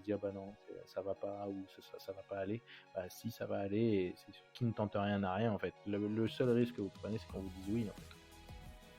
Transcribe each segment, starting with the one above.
dire bah non, ça va pas ou ça va pas aller. Bah si, ça va aller, et c'est qui ne tente rien n'a rien en fait. Le seul risque que vous prenez, c'est qu'on vous dise oui en fait.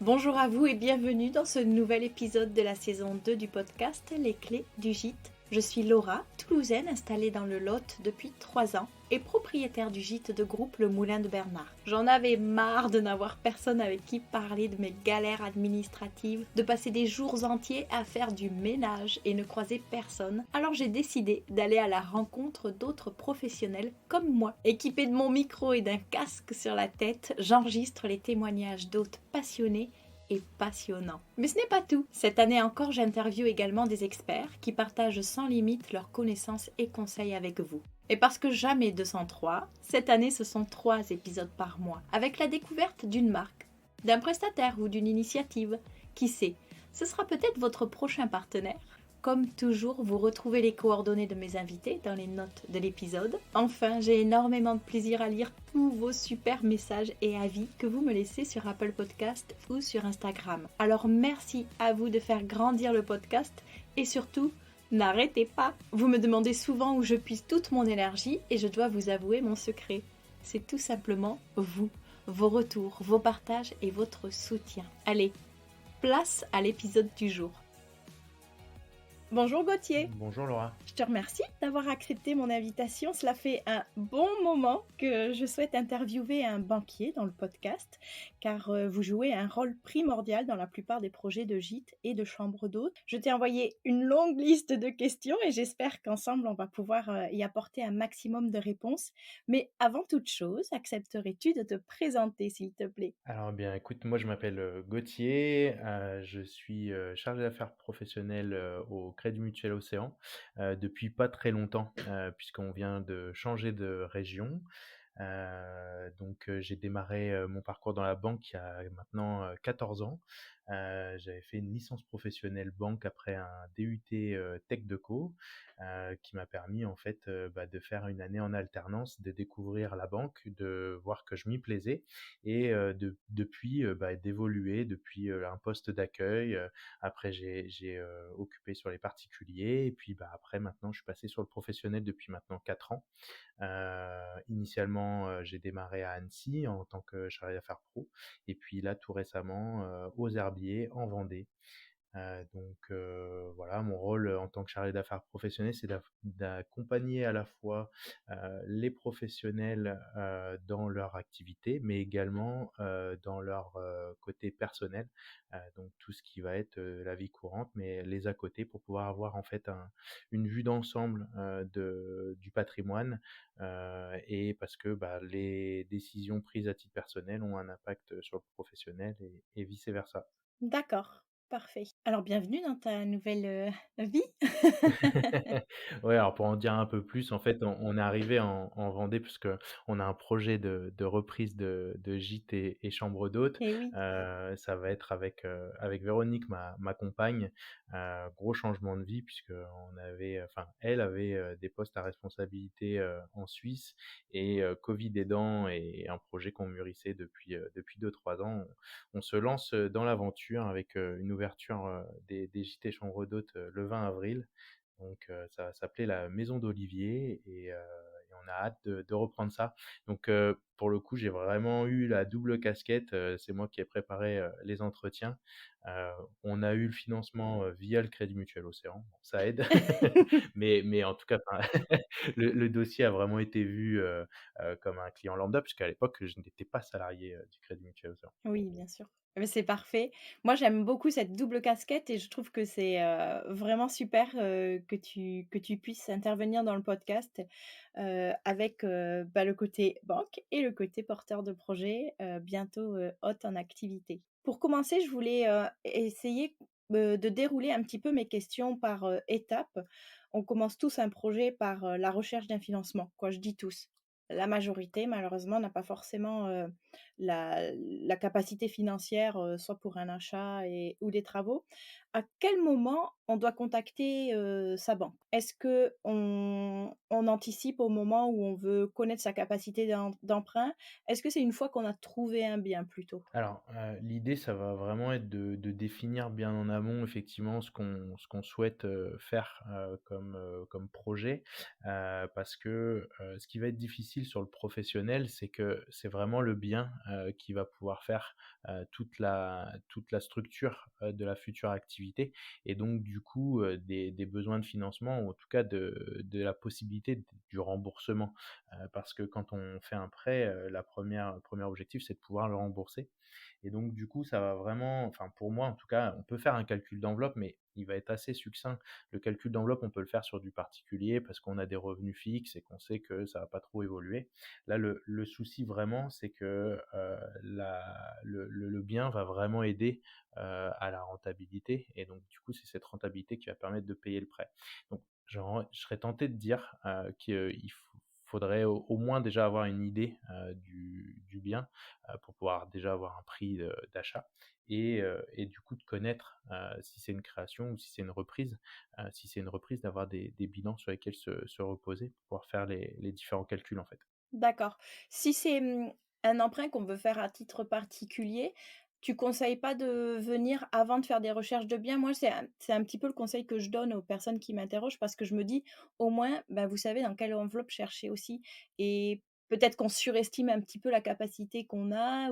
Bonjour à vous et bienvenue dans ce nouvel épisode de la saison 2 du podcast Les Clés du Gîte. Je suis Laura, toulousaine installée dans le Lot depuis 3 ans et propriétaire du gîte de groupe Le Moulin de Bernard. J'en avais marre de n'avoir personne avec qui parler de mes galères administratives, de passer des jours entiers à faire du ménage et ne croiser personne. Alors j'ai décidé d'aller à la rencontre d'autres professionnels comme moi. Équipée de mon micro et d'un casque sur la tête, j'enregistre les témoignages d'hôtes passionnés et passionnant. Mais ce n'est pas tout. Cette année encore, j'interviewe également des experts qui partagent sans limite leurs connaissances et conseils avec vous. Et parce que jamais 203, cette année ce sont 3 épisodes par mois, avec la découverte d'une marque, d'un prestataire ou d'une initiative. Qui sait, ce sera peut-être votre prochain partenaire. Comme toujours, vous retrouvez les coordonnées de mes invités dans les notes de l'épisode. Enfin, j'ai énormément de plaisir à lire tous vos super messages et avis que vous me laissez sur Apple Podcast ou sur Instagram. Alors merci à vous de faire grandir le podcast et surtout, n'arrêtez pas. Vous me demandez souvent où je puise toute mon énergie et je dois vous avouer mon secret. C'est tout simplement vous, vos retours, vos partages et votre soutien. Allez, place à l'épisode du jour. Bonjour Gauthier. Bonjour Laura. Je te remercie d'avoir accepté mon invitation. Cela fait un bon moment que je souhaite interviewer un banquier dans le podcast, car vous jouez un rôle primordial dans la plupart des projets de gîtes et de chambres d'hôtes. Je t'ai envoyé une longue liste de questions et j'espère qu'ensemble on va pouvoir y apporter un maximum de réponses. Mais avant toute chose, accepterais-tu de te présenter s'il te plaît? Alors bien, écoute, moi je m'appelle Gauthier, je suis chargé d'affaires professionnelles au Crédit Mutuel Océan depuis pas très longtemps, puisqu'on vient de changer de région. Donc j'ai démarré mon parcours dans la banque il y a maintenant 14 ans. J'avais fait une licence professionnelle banque après un DUT Tech Deco, qui m'a permis en fait de faire une année en alternance, de découvrir la banque, de voir que je m'y plaisais et depuis d'évoluer depuis un poste d'accueil. Après j'ai occupé sur les particuliers et puis après maintenant je suis passé sur le professionnel depuis maintenant 4 ans. Initialement, j'ai démarré à Annecy en tant que chargé d'affaires pro et puis là tout récemment aux Herbiers en Vendée. Voilà, mon rôle en tant que chargé d'affaires professionnel, c'est d'accompagner à la fois les professionnels dans leur activité, mais également dans leur côté personnel, donc tout ce qui va être la vie courante, mais les à côté pour pouvoir avoir en fait une vue d'ensemble du patrimoine, et parce que les décisions prises à titre personnel ont un impact sur le professionnel et vice versa. D'accord, parfait. Alors bienvenue dans ta nouvelle vie. Ouais, alors pour en dire un peu plus, en fait, on est arrivé en Vendée puisque on a un projet de reprise de gîte et chambre d'hôtes. Eh oui. Ça va être avec Véronique, ma compagne. Gros changement de vie puisque elle avait des postes à responsabilité en Suisse et Covid aidant et un projet qu'on mûrissait depuis 2-3 ans. On se lance dans l'aventure avec une ouverture des gîtes et chambres d'hôtes le 20 avril. Donc ça va s'appeler la Maison d'Olivier et on a hâte de reprendre ça. Donc pour le coup, j'ai vraiment eu la double casquette. C'est moi qui ai préparé les entretiens. Euh, on a eu le financement via le Crédit Mutuel Océan. Bon, ça aide. Mais en tout cas, le dossier a vraiment été vu comme un client lambda, puisqu'à l'époque, je n'étais pas salarié du Crédit Mutuel Océan. Oui, bien sûr. Mais c'est parfait. Moi, j'aime beaucoup cette double casquette et je trouve que c'est vraiment super, que tu puisses intervenir dans le podcast, avec le côté banque et le côté porteur de projet, bientôt hôte en activité. Pour commencer, je voulais essayer de dérouler un petit peu mes questions par étapes. On commence tous un projet par la recherche d'un financement, quoi. Je dis tous. La majorité, malheureusement, n'a pas forcément la capacité financière, soit pour un achat ou des travaux, à quel moment on doit contacter, sa banque? Est-ce qu'on anticipe au moment où on veut connaître sa capacité d'emprunt? Est-ce que c'est une fois qu'on a trouvé un bien plutôt? Alors, l'idée, ça va vraiment être de définir bien en amont effectivement ce qu'on souhaite, faire, comme projet. Parce que, ce qui va être difficile sur le professionnel, c'est que c'est vraiment le bien, qui va pouvoir faire, toute la structure, de la future activité et donc du coup, des besoins de financement ou en tout cas de la possibilité du remboursement. Parce que quand on fait un prêt, la premier objectif, c'est de pouvoir le rembourser et donc du coup, ça va vraiment enfin pour moi en tout cas, on peut faire un calcul d'enveloppe, mais il va être assez succinct. Le calcul d'enveloppe, on peut le faire sur du particulier parce qu'on a des revenus fixes et qu'on sait que ça va pas trop évoluer. Là, le souci vraiment, c'est que, la le bien va vraiment aider, à la rentabilité et donc du coup, c'est cette rentabilité qui va permettre de payer le prêt. Donc je serais tenté de dire, qu'il faudrait au moins déjà avoir une idée, du bien, pour pouvoir déjà avoir un prix, d'achat et du coup de connaître, si c'est une création ou si c'est une reprise. Si c'est une reprise, d'avoir des bilans sur lesquels se reposer pour pouvoir faire les différents calculs, en fait. D'accord. Si c'est, un emprunt qu'on veut faire à titre particulier, tu conseilles pas de venir avant de faire des recherches de biens? Moi, c'est un petit peu le conseil que je donne aux personnes qui m'interrogent parce que je me dis: «Au moins, bah, vous savez dans quelle enveloppe chercher aussi» et peut-être qu'on surestime un petit peu la capacité qu'on a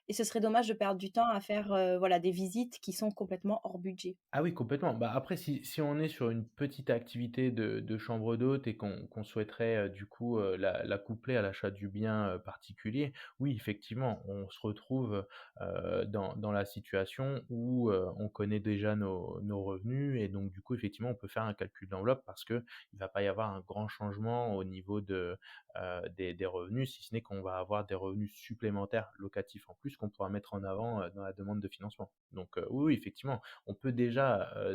et ce serait dommage de perdre du temps à faire, voilà, des visites qui sont complètement hors budget. Ah oui, complètement. Bah, après, si on est sur une petite activité de chambre d'hôte et qu'on souhaiterait, du coup, la coupler à l'achat du bien, particulier, oui, effectivement, on se retrouve, dans la situation où, on connaît déjà nos revenus et donc du coup, effectivement, on peut faire un calcul d'enveloppe parce qu'il va pas y avoir un grand changement au niveau des revenus, si ce n'est qu'on va avoir des revenus supplémentaires locatifs en plus qu'on pourra mettre en avant, dans la demande de financement. Donc, oui, oui, effectivement, on peut déjà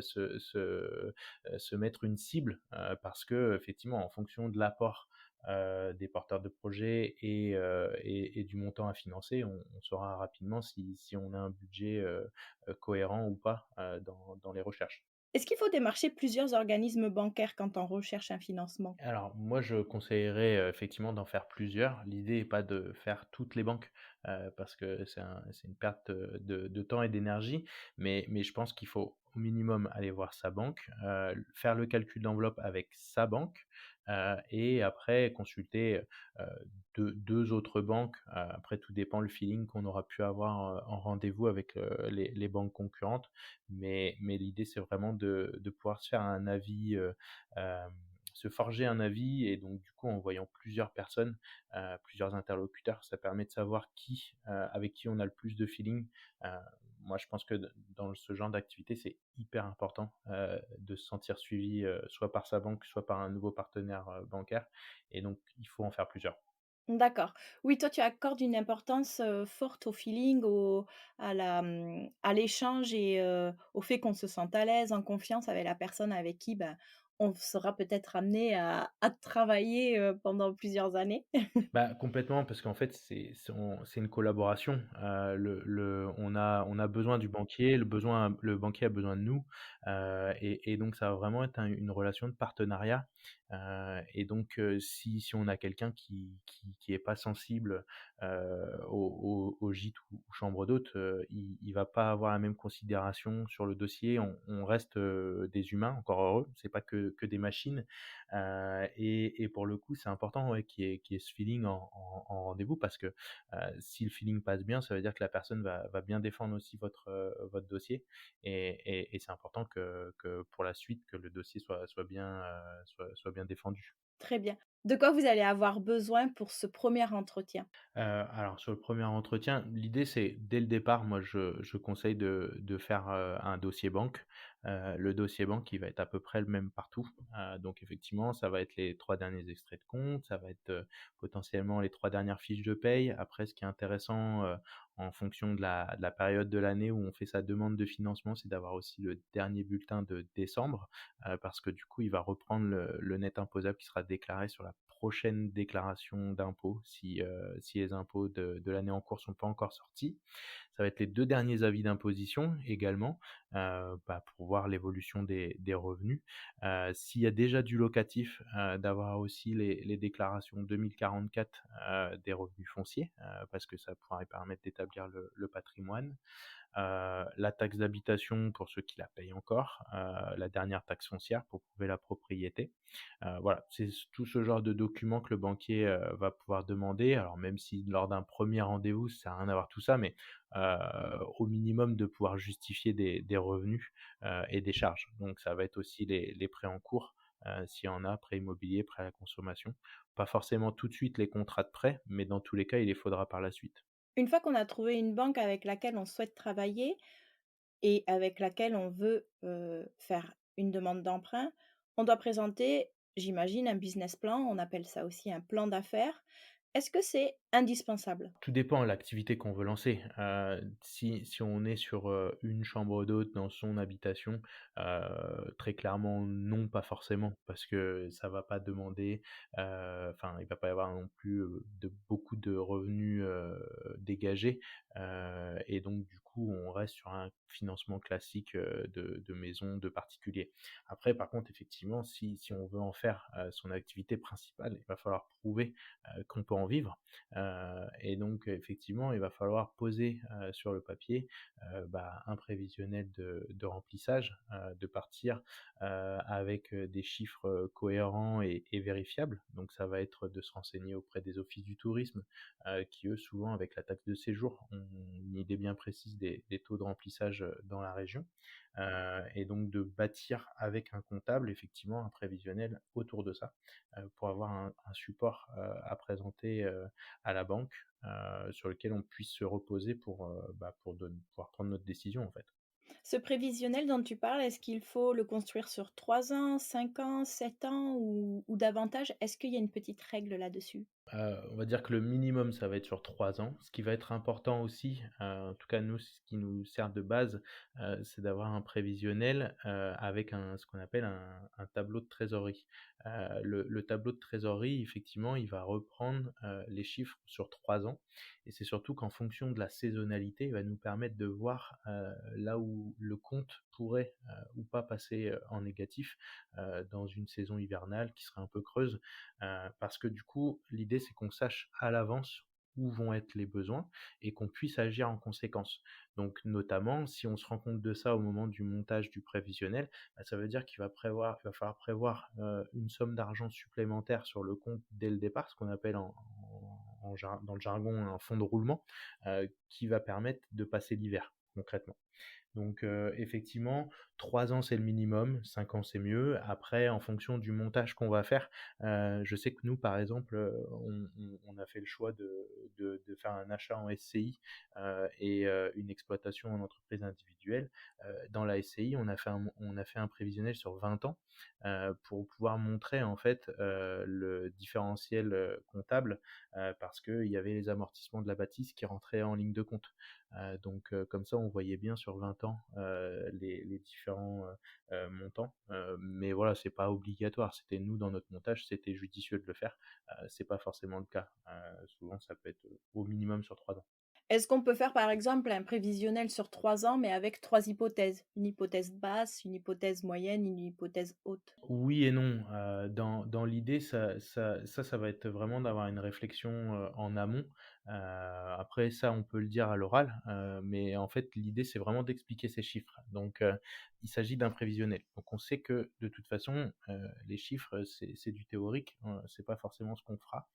se mettre une cible parce que effectivement, en fonction de l'apport des porteurs de projets et du montant à financer, on saura rapidement si on a un budget cohérent ou pas dans les recherches. Est-ce qu'il faut démarcher plusieurs organismes bancaires quand on recherche un financement? Alors moi, je conseillerais, effectivement d'en faire plusieurs. L'idée est pas de faire toutes les banques, parce que c'est une perte, de temps et d'énergie, mais je pense qu'il faut au minimum aller voir sa banque, faire le calcul d'enveloppe avec sa banque, et après consulter, 2 autres banques. Après tout dépend le feeling qu'on aura pu avoir, en rendez-vous avec, les banques concurrentes, mais l'idée c'est vraiment de pouvoir se faire un avis, hem se forger un avis et donc du coup en voyant plusieurs personnes, plusieurs interlocuteurs, ça permet de savoir avec qui on a le plus de feeling. Heu, Moi je pense que dans ce genre d'activité, c'est hyper important, de se sentir suivi, soit par sa banque, soit par un nouveau partenaire, bancaire et donc il faut en faire plusieurs. D'accord. Oui, toi, tu accordes une importance, forte au feeling, à l'échange au fait qu'on se sente à l'aise, en confiance avec la personne avec qui, ben, on sera peut-être amené à travailler, pendant plusieurs années. Bah, complètement parce qu'en fait c'est une collaboration. On a besoin du banquier, le banquier a besoin de nous, et donc ça va vraiment être une relation de partenariat, et donc si on a quelqu'un qui est pas sensible, au gîte ou chambre d'hôte, il va pas avoir la même considération sur le dossier. On reste, des humains, encore heureux, c'est pas que des machines. Et pour le coup, c'est important, ouais, qu'il y ait ce feeling en rendez-vous parce que, si le feeling passe bien, ça veut dire que la personne va bien défendre aussi votre dossier et c'est important que pour la suite, que le dossier soit bien défendu. Très bien. De quoi vous allez avoir besoin pour ce premier entretien? Alors sur le premier entretien, l'idée c'est dès le départ, moi je conseille de faire, un dossier banque. Le dossier banque, il va être à peu près le même partout. Donc effectivement, ça va être les 3 derniers extraits de compte, ça va être, potentiellement les 3 dernières fiches de paye. Après ce qui est intéressant, en fonction de la période de l'année où on fait sa demande de financement, c'est d'avoir aussi le dernier bulletin de décembre, parce que du coup, il va reprendre le net imposable qui sera déclaré sur la prochaine déclaration d'impôts si les impôts de l'année en cours sont pas encore sortis. Ça va être les 2 derniers avis d'imposition également, pour voir l'évolution des revenus. S'il y a déjà du locatif, d'avoir aussi les déclarations 2044, des revenus fonciers, parce que ça pourrait permettre d'établir le patrimoine. La taxe d'habitation pour ceux qui la payent encore, la dernière taxe foncière pour prouver la propriété. Voilà, c'est tout ce genre de documents que le banquier va pouvoir demander. Alors même si lors d'un premier rendez-vous, ça sert à rien d'avoir tout ça, mais au minimum de pouvoir justifier des revenus et des charges. Donc ça va être aussi les prêts en cours, s'il y en a, prêts immobiliers, prêts à la consommation. Pas forcément tout de suite les contrats de prêt, mais dans tous les cas, il les faudra par la suite. Une fois qu'on a trouvé une banque avec laquelle on souhaite travailler et avec laquelle on veut, faire une demande d'emprunt, on doit présenter, j'imagine, un business plan, on appelle ça aussi un plan d'affaires. Est-ce que c'est indispensable? Tout dépend de l'activité qu'on veut lancer. Si on est sur, une chambre d'hôte dans son habitation, très clairement non, pas forcément, parce que ça va pas demander, il va pas y avoir non plus, de beaucoup de revenus, dégagés, et donc du coup, on reste sur un financement classique, de maison, de particulier. Après par contre, effectivement, si on veut en faire, son activité principale, il va falloir prouver, qu'on peut en vivre. Et donc effectivement, il va falloir poser, sur le papier, un prévisionnel de remplissage, de partir, avec, des chiffres, cohérents et vérifiables. Donc ça va être de se renseigner auprès des offices du tourisme, qui eux, souvent avec la taxe de séjour, ont une idée bien précise des taux de remplissage, dans la région. Et donc de bâtir avec un comptable effectivement un prévisionnel autour de ça, pour avoir un support, à présenter, à la banque, sur lequel on puisse se reposer pour pouvoir prendre notre décision en fait. Ce prévisionnel dont tu parles, est-ce qu'il faut le construire sur 3 ans, 5 ans, 7 ans ou davantage? Est-ce qu'il y a une petite règle là-dessus? On va dire que le minimum, ça va être sur 3 ans. Ce qui va être important aussi, en tout cas nous, ce qui nous sert de base, c'est d'avoir un prévisionnel, avec ce qu'on appelle un tableau de trésorerie. Le tableau de trésorerie, effectivement, il va reprendre, les chiffres sur 3 ans et c'est surtout qu'en fonction de la saisonnalité, il va nous permettre de voir, là où le compte pourrait, ou pas passer, en négatif, dans une saison hivernale qui serait un peu creuse. Parce que du coup, l'idée c'est qu'on sache à l'avance où vont être les besoins et qu'on puisse agir en conséquence. Donc notamment, si on se rend compte de ça au moment du montage du prévisionnel, ça veut dire qu'il va falloir prévoir, une somme d'argent supplémentaire sur le compte dès le départ, ce qu'on appelle dans le jargon un fonds de roulement, qui va permettre de passer l'hiver concrètement. Donc effectivement, 3 ans, c'est le minimum, 5 ans, c'est mieux. Après, en fonction du montage qu'on va faire, je sais que nous, par exemple, on a fait le choix de faire un achat en SCI, et une exploitation en entreprise individuelle. Dans la SCI, on a fait un prévisionnel sur 20 ans, pour pouvoir montrer en fait, le différentiel, comptable, parce qu'il y avait les amortissements de la bâtisse qui rentraient en ligne de compte. Donc comme ça, on voyait bien sur 20 ans, les différents, montants. Mais voilà, c'est pas obligatoire. C'était nous, dans notre montage, c'était judicieux de le faire. C'est pas forcément le cas. Souvent, ça peut être, au minimum sur 3 ans. Est-ce qu'on peut faire, par exemple, un prévisionnel sur 3 ans, mais avec 3 hypothèses? Une hypothèse basse, une hypothèse moyenne, une hypothèse haute? Oui et non. Dans l'idée, ça va être vraiment d'avoir une réflexion, en amont. Après ça, on peut le dire à l'oral, mais en fait, l'idée, c'est vraiment d'expliquer ces chiffres. Donc, il s'agit d'un prévisionnel. Donc on sait que, de toute façon, les chiffres, c'est du théorique, c'est pas forcément ce qu'on fera.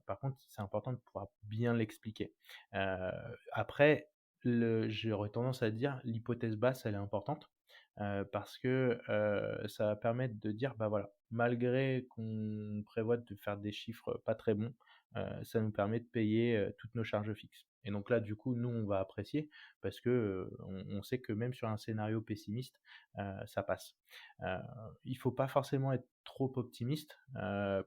Par contre, c'est important de pouvoir bien l'expliquer. Heu, Après, j'aurais tendance à dire l'hypothèse basse, elle est importante. Parce que, ça va permettre de dire: «Bah, voilà, malgré qu'on prévoit de faire des chiffres pas très bons, ça nous permet de payer, toutes nos charges fixes» et donc là, du coup, nous, on va apprécier parce que, on sait que même sur un scénario pessimiste, ça passe. Heu, il faut pas forcément être trop optimiste,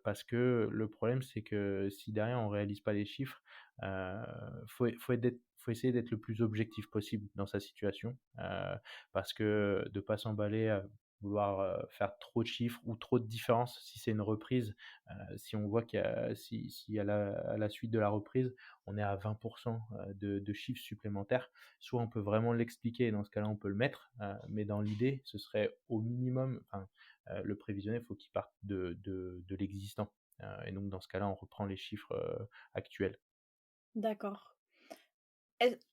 parce que le problème, c'est que si derrière on réalise pas les chiffres, heu, faut essayer d'être le plus objectif possible dans sa situation, parce que de pas s'emballer, vouloir, faire trop de chiffres ou trop de différences. Si c'est une reprise, si on voit qu'il y a si à la suite de la reprise, on est à 20 de chiffres supplémentaires, soit on peut vraiment l'expliquer et dans ce cas-là, on peut le mettre, mais dans l'idée, ce serait au minimum enfin, le prévisionnel, il faut qu'il parte de l'existant, et donc dans ce cas-là, on reprend les chiffres, actuels. D'accord.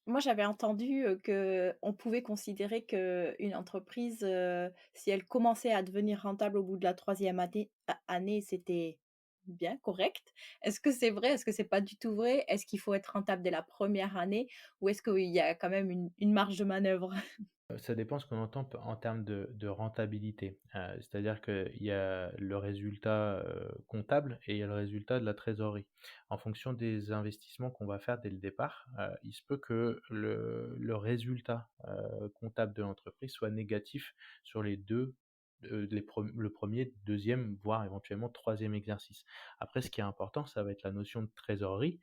Moi, j'avais entendu, qu'on pouvait considérer qu'une entreprise, si elle commençait à devenir rentable au bout de la troisième année, c'était bien, correct. Est-ce que c'est vrai? Est-ce que c'est pas du tout vrai? Est-ce qu'il faut être rentable dès la première année? Ou est-ce qu'il y a quand même une marge de manœuvre? Ça dépend ce qu'on entend en termes de rentabilité. C'est-à-dire qu'il y a le résultat, comptable et il y a le résultat de la trésorerie. En fonction des investissements qu'on va faire dès le départ, il se peut que le résultat, comptable de l'entreprise soit négatif sur les 2, le premier, deuxième, voire éventuellement troisième exercice. Après ce qui est important, ça va être la notion de trésorerie,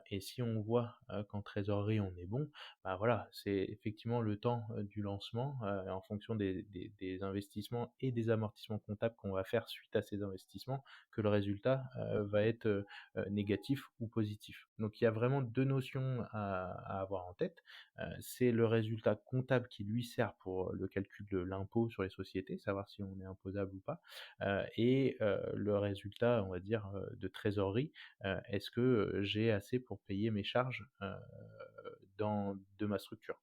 et si on voit, qu'en trésorerie on est bon, bah, voilà, c'est effectivement le temps, du lancement, en fonction des investissements et des amortissements comptables qu'on va faire suite à ces investissements, que le résultat, va être, négatif ou positif. Donc il y a vraiment 2 notions à avoir en tête. C'est le résultat comptable qui lui sert pour le calcul de l'impôt sur les sociétés, savoir si on est imposable ou pas, et le résultat, on va dire, de trésorerie. Est-ce que, j'ai assez pour payer mes charges, de ma structure.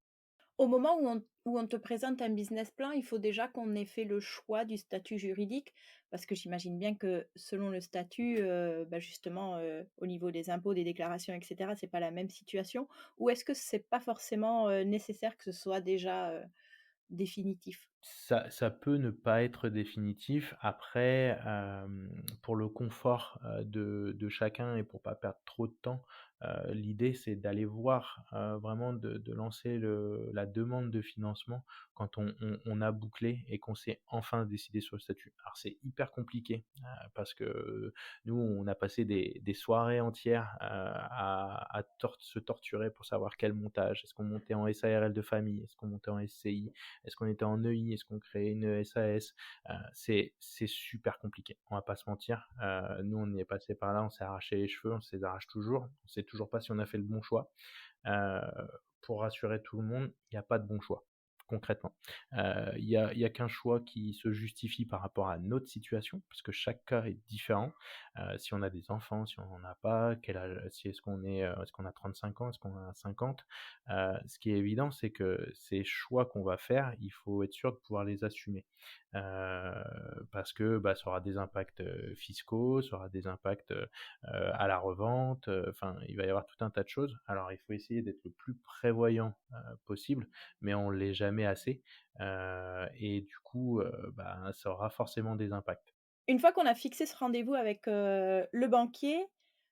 Au moment où on te présente un business plan, il faut déjà qu'on ait fait le choix du statut juridique, parce que j'imagine bien que selon le statut, bah, justement, au niveau des impôts, des déclarations et cetera, c'est pas la même situation? Ou est-ce que c'est pas forcément, nécessaire que ce soit déjà, définitif? Ça peut ne pas être définitif. Après, pour le confort, de chacun et pour pas perdre trop de temps, l'idée c'est d'aller voir, vraiment de lancer la demande de financement quand on a bouclé et qu'on s'est enfin décidé sur le statut. Alors c'est hyper compliqué, parce que nous on a passé des soirées entières, à se torturer pour savoir quel montage. Est-ce qu'on montait en SARL de famille? Est-ce qu'on montait en SCI? Est-ce qu'on était en EI? Est-ce qu'on créait une SAS? C'est super compliqué, on va pas se mentir. Nous, on y est passé par là, on s'est arraché les cheveux, on se les arrache toujours. On sait toujours pas si on a fait le bon choix. Heu, pour rassurer tout le monde, il y a pas de bon choix, concrètement. Il y a qu'un choix qui se justifie par rapport à notre situation, parce que chaque cas est différent. Si on a des enfants, si on en a pas, quel âge si est-ce qu'on a 35 ans, est-ce qu'on en a 50? Ce qui est évident, c'est que ces choix qu'on va faire, il faut être sûr de pouvoir les assumer. Parce que, bah, ça aura des impacts, fiscaux, ça aura des impacts, à la revente, enfin, il va y avoir tout un tas de choses. Alors il faut essayer d'être le plus prévoyant, possible, mais on l'est jamais assez, et du coup, bah, ça aura forcément des impacts. Une fois qu'on a fixé ce rendez-vous avec, le banquier,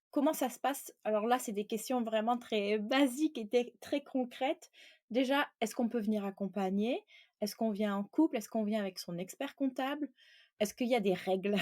comment ça se passe? Alors là, c'est des questions vraiment très basiques et très concrètes. Déjà, est-ce qu'on peut venir accompagner? Est-ce qu'on vient en couple? Est-ce qu'on vient avec son expert comptable? Est-ce qu'il y a des règles?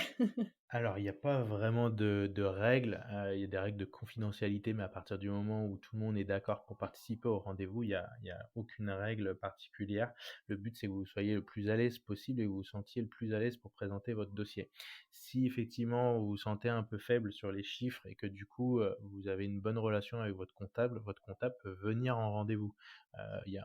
Alors, il n'y a pas vraiment de règles, il y a des règles de confidentialité, mais à partir du moment où tout le monde est d'accord pour participer au rendez-vous, il y a aucune règle particulière. Le but, c'est que vous soyez le plus à l'aise possible et que vous vous sentiez le plus à l'aise pour présenter votre dossier. Si effectivement vous vous sentez un peu faible sur les chiffres et que du coup, vous avez une bonne relation avec votre comptable peut venir en rendez-vous.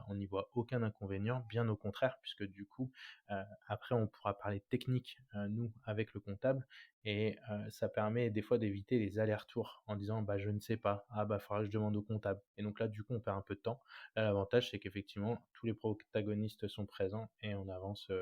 On n'y voit aucun inconvénient, bien au contraire, puisque du coup, heu, après on pourra parler technique, nous, avec le comptable et ça permet des fois d'éviter les allers-retours en disant: «Bah, je ne sais pas. Ah bah, faudra que je demande au comptable» et donc là, du coup, on perd un peu de temps. Là, l'avantage, c'est qu'effectivement, tous les protagonistes sont présents et on avance,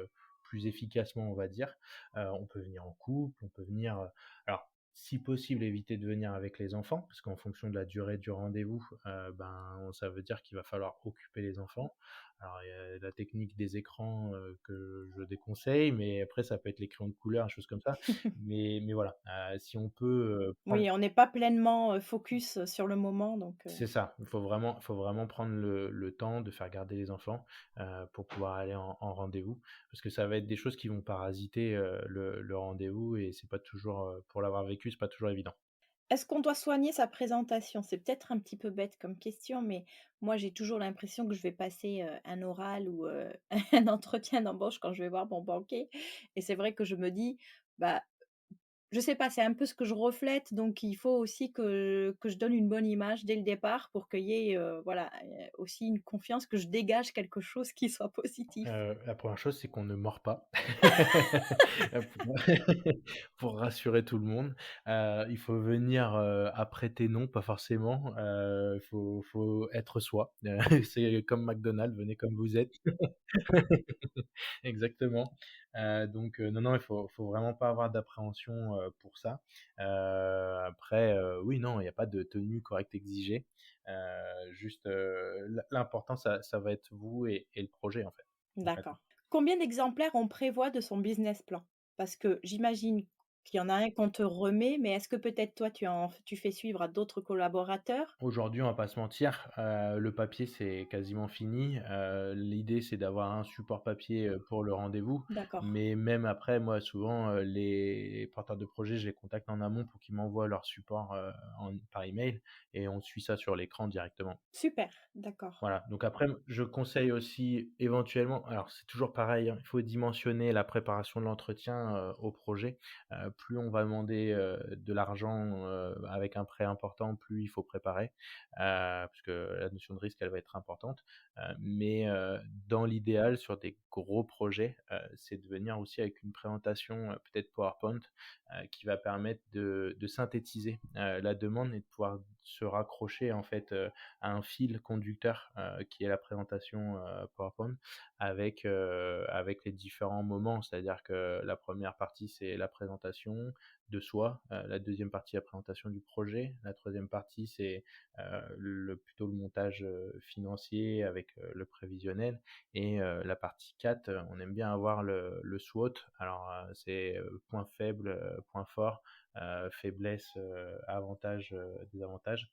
plus efficacement, on va dire. On peut venir en couple, on peut venir, alors si possible, éviter de venir avec les enfants parce qu'en fonction de la durée du rendez-vous, ben, ça veut dire qu'il va falloir occuper les enfants. Alors il y a la technique des écrans, que je déconseille, mais après ça peut être les crayons de couleur, des choses comme ça. Mais voilà, si on peut, prendre Oui, on n'est pas pleinement, focus, sur le moment donc c'est ça, il faut vraiment prendre le temps de faire garder les enfants, pour pouvoir aller en rendez-vous. Parce que ça va être des choses qui vont parasiter, le rendez-vous et c'est pas toujours, pour l'avoir vécu, c'est pas toujours évident. Est-ce qu'on doit soigner sa présentation? C'est peut-être un petit peu bête comme question, mais moi, j'ai toujours l'impression que je vais passer, un oral ou, un entretien d'embauche quand je vais voir mon banquier et c'est vrai que je me dis: «Bah, je sais pas, c'est un peu ce que je reflète, donc il faut aussi que je donne une bonne image dès le départ pour qu'il y ait, voilà, aussi une confiance, que je dégage quelque chose qui soit positif». La première chose, c'est qu'on ne mord pas. Pour pour rassurer tout le monde. Il faut venir, apprêter non, pas forcément. Faut être soi. C'est comme McDonald's, venez comme vous êtes. Exactement. Donc non, non, il faut vraiment pas avoir d'appréhension, pour ça. Après, oui, non, il y a pas de tenue correcte exigée. Juste, l'important ça va être vous et le projet, en fait, concrètement. D'accord. Combien d'exemplaires on prévoit de son business plan? Parce que j'imagine qu'il y en a un qu'on te remet, mais est-ce que peut-être toi tu fais suivre à d'autres collaborateurs? Aujourd'hui, on va pas se mentir, le papier, c'est quasiment fini. L'idée, c'est d'avoir un support papier, pour le rendez-vous. D'accord. Mais même après, moi, souvent, les porteurs de projets, je les contacte en amont pour qu'ils m'envoient leur support, par email et on suit ça sur l'écran directement. Super, d'accord. Voilà, donc après, je conseille aussi éventuellement alors c'est toujours pareil, hein, il faut dimensionner la préparation de l'entretien, au projet. Plus on va demander, de l'argent, avec un prêt important, plus il faut préparer, parce que la notion de risque, elle va être importante. Mais dans l'idéal, sur des gros projets, c'est de venir aussi avec une présentation, peut-être PowerPoint, qui va permettre de synthétiser, la demande et de pouvoir se raccrocher en fait, à un fil conducteur, qui est la présentation, PowerPoint avec les différents moments. C'est-à-dire que la première partie, c'est la présentation de soi, la deuxième partie, la présentation du projet, la troisième partie, c'est, plutôt le montage, financier avec, le prévisionnel et la partie 4, on aime bien avoir le SWOT. Alors, c'est, point faible, point fort, faiblesse, avantage, désavantage.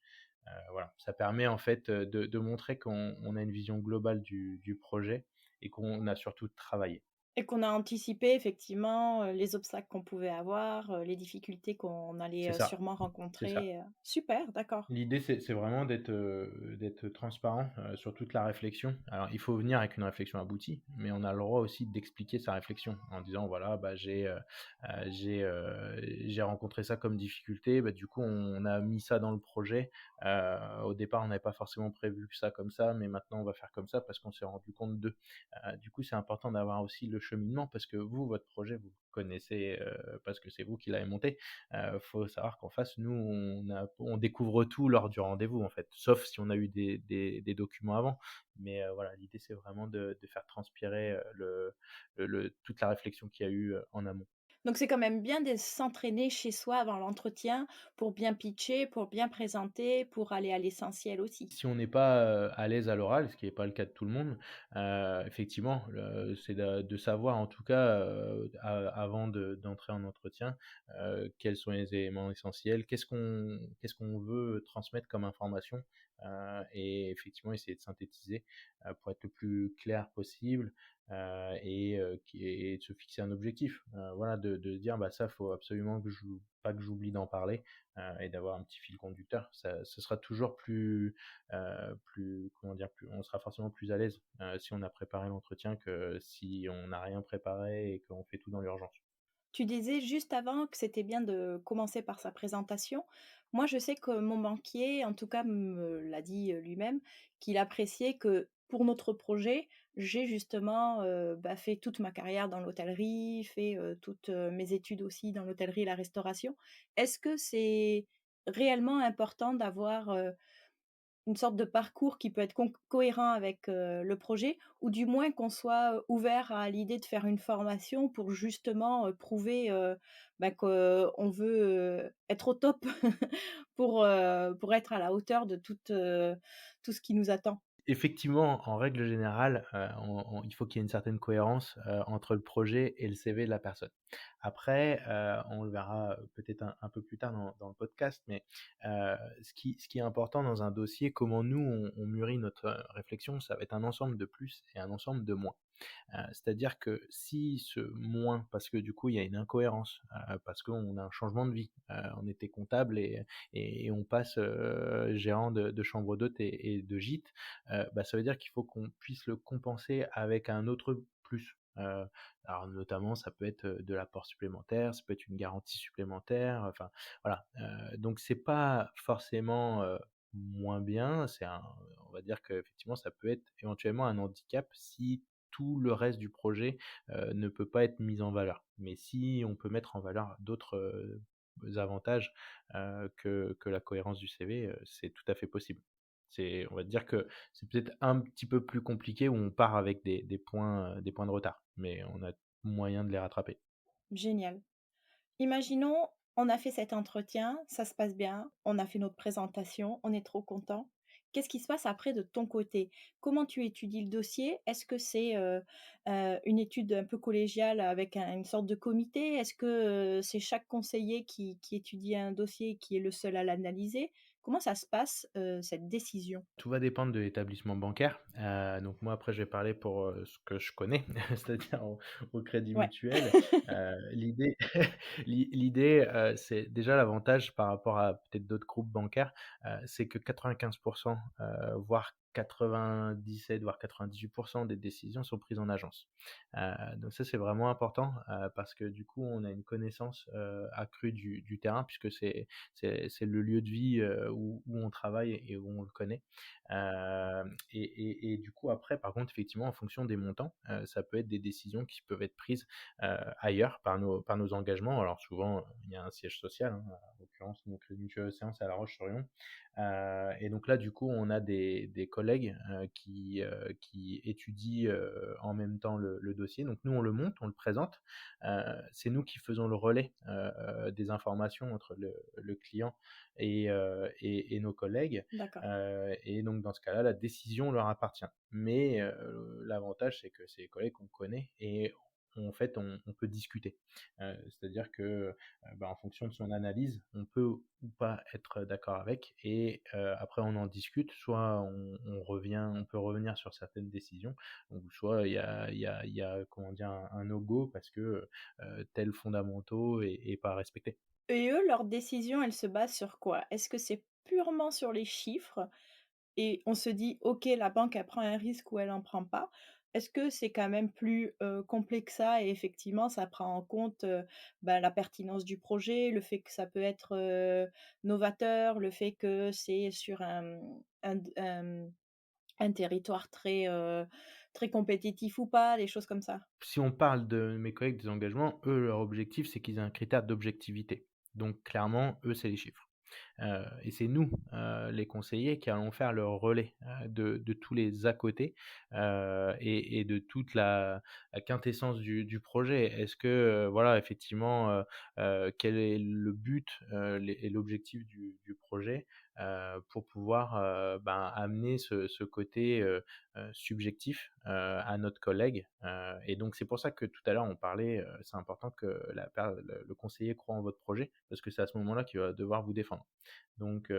Voilà, ça permet en fait, de montrer qu'on a une vision globale du projet et qu'on a surtout travaillé. Et qu'on a anticipé effectivement, les obstacles qu'on pouvait avoir, les difficultés qu'on allait, C'est ça, sûrement c'est ça. rencontrer. Super, d'accord. L'idée, c'est vraiment d'être transparent, sur toute la réflexion. Alors, il faut venir avec une réflexion aboutie, mais on a le droit aussi d'expliquer sa réflexion en disant: «Voilà, bah, j'ai rencontré ça comme difficulté, bah, du coup, on a mis ça dans le projet. Au départ, on n'avait pas forcément prévu ça comme ça, mais maintenant, on va faire comme ça parce qu'on s'est rendu compte de». Du coup, c'est important d'avoir aussi le cheminement parce que vous, votre projet, vous le connaissez, parce que c'est vous qui l'avez monté. Faut savoir qu'en face, nous, on découvre tout lors du rendez-vous, en fait, sauf si on a eu des documents avant. Mais voilà, l'idée, c'est vraiment de faire transpirer, toute la réflexion qu'il y a eu, en amont. Donc c'est quand même bien de s'entraîner chez soi avant l'entretien pour bien pitcher, pour bien présenter, pour aller à l'essentiel aussi. Si on n'est pas, à l'aise à l'oral, ce qui est pas le cas de tout le monde, effectivement, c'est de savoir en tout cas, avant d'entrer en entretien, quels sont les éléments essentiels, qu'est-ce qu'on veut transmettre comme information, et effectivement essayer de synthétiser, pour être le plus clair possible, et de se fixer un objectif. Voilà, de dire: «Bah, ça, faut absolument que j'oublie d'en parler», et d'avoir un petit fil conducteur. Ça ce sera toujours plus comment dire? Plus on sera forcément plus à l'aise, si on a préparé l'entretien que si on n'a rien préparé et qu'on fait tout dans l'urgence. Tu disais juste avant que c'était bien de commencer par sa présentation. Moi, je sais que mon banquier, en tout cas, me l'a dit, lui-même, qu'il appréciait que pour notre projet, j'ai justement, bah, fait toute ma carrière dans l'hôtellerie, fait, toutes, mes études aussi dans l'hôtellerie et la restauration. Est-ce que c'est réellement important d'avoir, une sorte de parcours qui peut être cohérent avec, le projet ou du moins qu'on soit, ouvert à l'idée de faire une formation pour justement, prouver, bah, qu'on veut, être au top pour être à la hauteur de tout ce qui nous attend. Effectivement, en règle générale, il faut qu'il y ait une certaine cohérence, entre le projet et le CV de la personne. Après, on le verra, peut-être un peu plus tard dans le podcast, mais ce qui est important dans un dossier, comment nous on mûrit notre, réflexion, ça va être un ensemble de plus et un ensemble de moins. C'est-à-dire que si ce moins parce que du coup, il y a une incohérence, parce qu'on a un changement de vie, on était comptable et on passe, gérant de chambre d'hôtes et de gîte, bah, ça veut dire qu'il faut qu'on puisse le compenser avec un autre plus. Alors notamment, ça peut être, de l'apport supplémentaire, ça peut être une garantie supplémentaire, enfin voilà. Donc c'est pas forcément, moins bien, on va dire qu'effectivement ça peut être éventuellement un handicap si tout le reste du projet, ne peut pas être mis en valeur. Mais si on peut mettre en valeur d'autres, avantages, que la cohérence du CV, c'est tout à fait possible. On va dire que c'est peut-être un petit peu plus compliqué où on part avec des points de retard, mais on a moyen de les rattraper. Génial. Imaginons, on a fait cet entretien, ça se passe bien, on a fait notre présentation, on est trop content. Qu'est-ce qui se passe après de ton côté? Comment tu étudies le dossier? Est-ce que c'est, une étude un peu collégiale avec une sorte de comité? Est-ce que, c'est chaque conseiller qui étudie un dossier et qui est le seul à l'analyser? Comment ça se passe, cette décision? Tout va dépendre de l'établissement bancaire. Donc moi, après, je vais parler pour, ce que je connais, c'est-à-dire au Crédit Ouais, Mutuel. L'idée l'idée, c'est déjà l'avantage par rapport à peut-être d'autres groupes bancaires, c'est que 95 voire 97, voire 98 des décisions sont prises en agence. Donc ça, c'est vraiment important, parce que du coup, on a une connaissance, accrue du terrain puisque c'est le lieu de vie, où on travaille et où on le connaît. Et du coup, après, par contre, effectivement, en fonction des montants, ça peut être des décisions qui peuvent être prises, ailleurs par nos engagements. Alors souvent, il y a un siège social, hein, en l'occurrence, donc le Mutuel Océan, c'est à La Roche-sur-Yon. Et donc là, du coup, on a des collègues, qui étudient, en même temps le dossier. Donc nous, on le monte, on le présente. C'est nous qui faisons le relais, des informations entre le client et nos collègues. d'accord. Et donc dans ce cas-là, la décision leur appartient. Mais l'avantage, c'est que c'est des collègues qu'on connaît et en fait, on peut discuter. C'est-à-dire que, bah, en fonction de son analyse, on peut ou pas être d'accord avec et après on en discute. Soit on peut revenir sur certaines décisions, ou soit il y a comment dire? Un no go parce que, tels fondamentaux est pas respecté. Et eux, leurs décisions, elles se basent sur quoi? Est-ce que c'est purement sur les chiffres? Et on se dit: «OK, la banque, elle prend un risque ou elle en prend pas». Est-ce que c'est quand même plus, complet que ça et effectivement ça prend en compte, bah, la pertinence du projet, le fait que ça peut être, novateur, le fait que c'est sur un territoire très, très compétitif ou pas, des choses comme ça? Si on parle de mes collègues des engagements, eux, leur objectif, c'est qu'ils aient un critère d'objectivité. Donc clairement, eux, c'est les chiffres. Et c'est nous, les conseillers, qui allons faire le relais, de tous les à côté, et de toute la quintessence du projet. Est-ce que, voilà, effectivement, quel est le but, et l'objectif du projet, pour pouvoir, ben, amener ce côté, subjectif, à notre collègue, et donc c'est pour ça que tout à l'heure on parlait, c'est important que le conseiller croit en votre projet, parce que c'est à ce moment-là qu'il va devoir vous défendre. Donc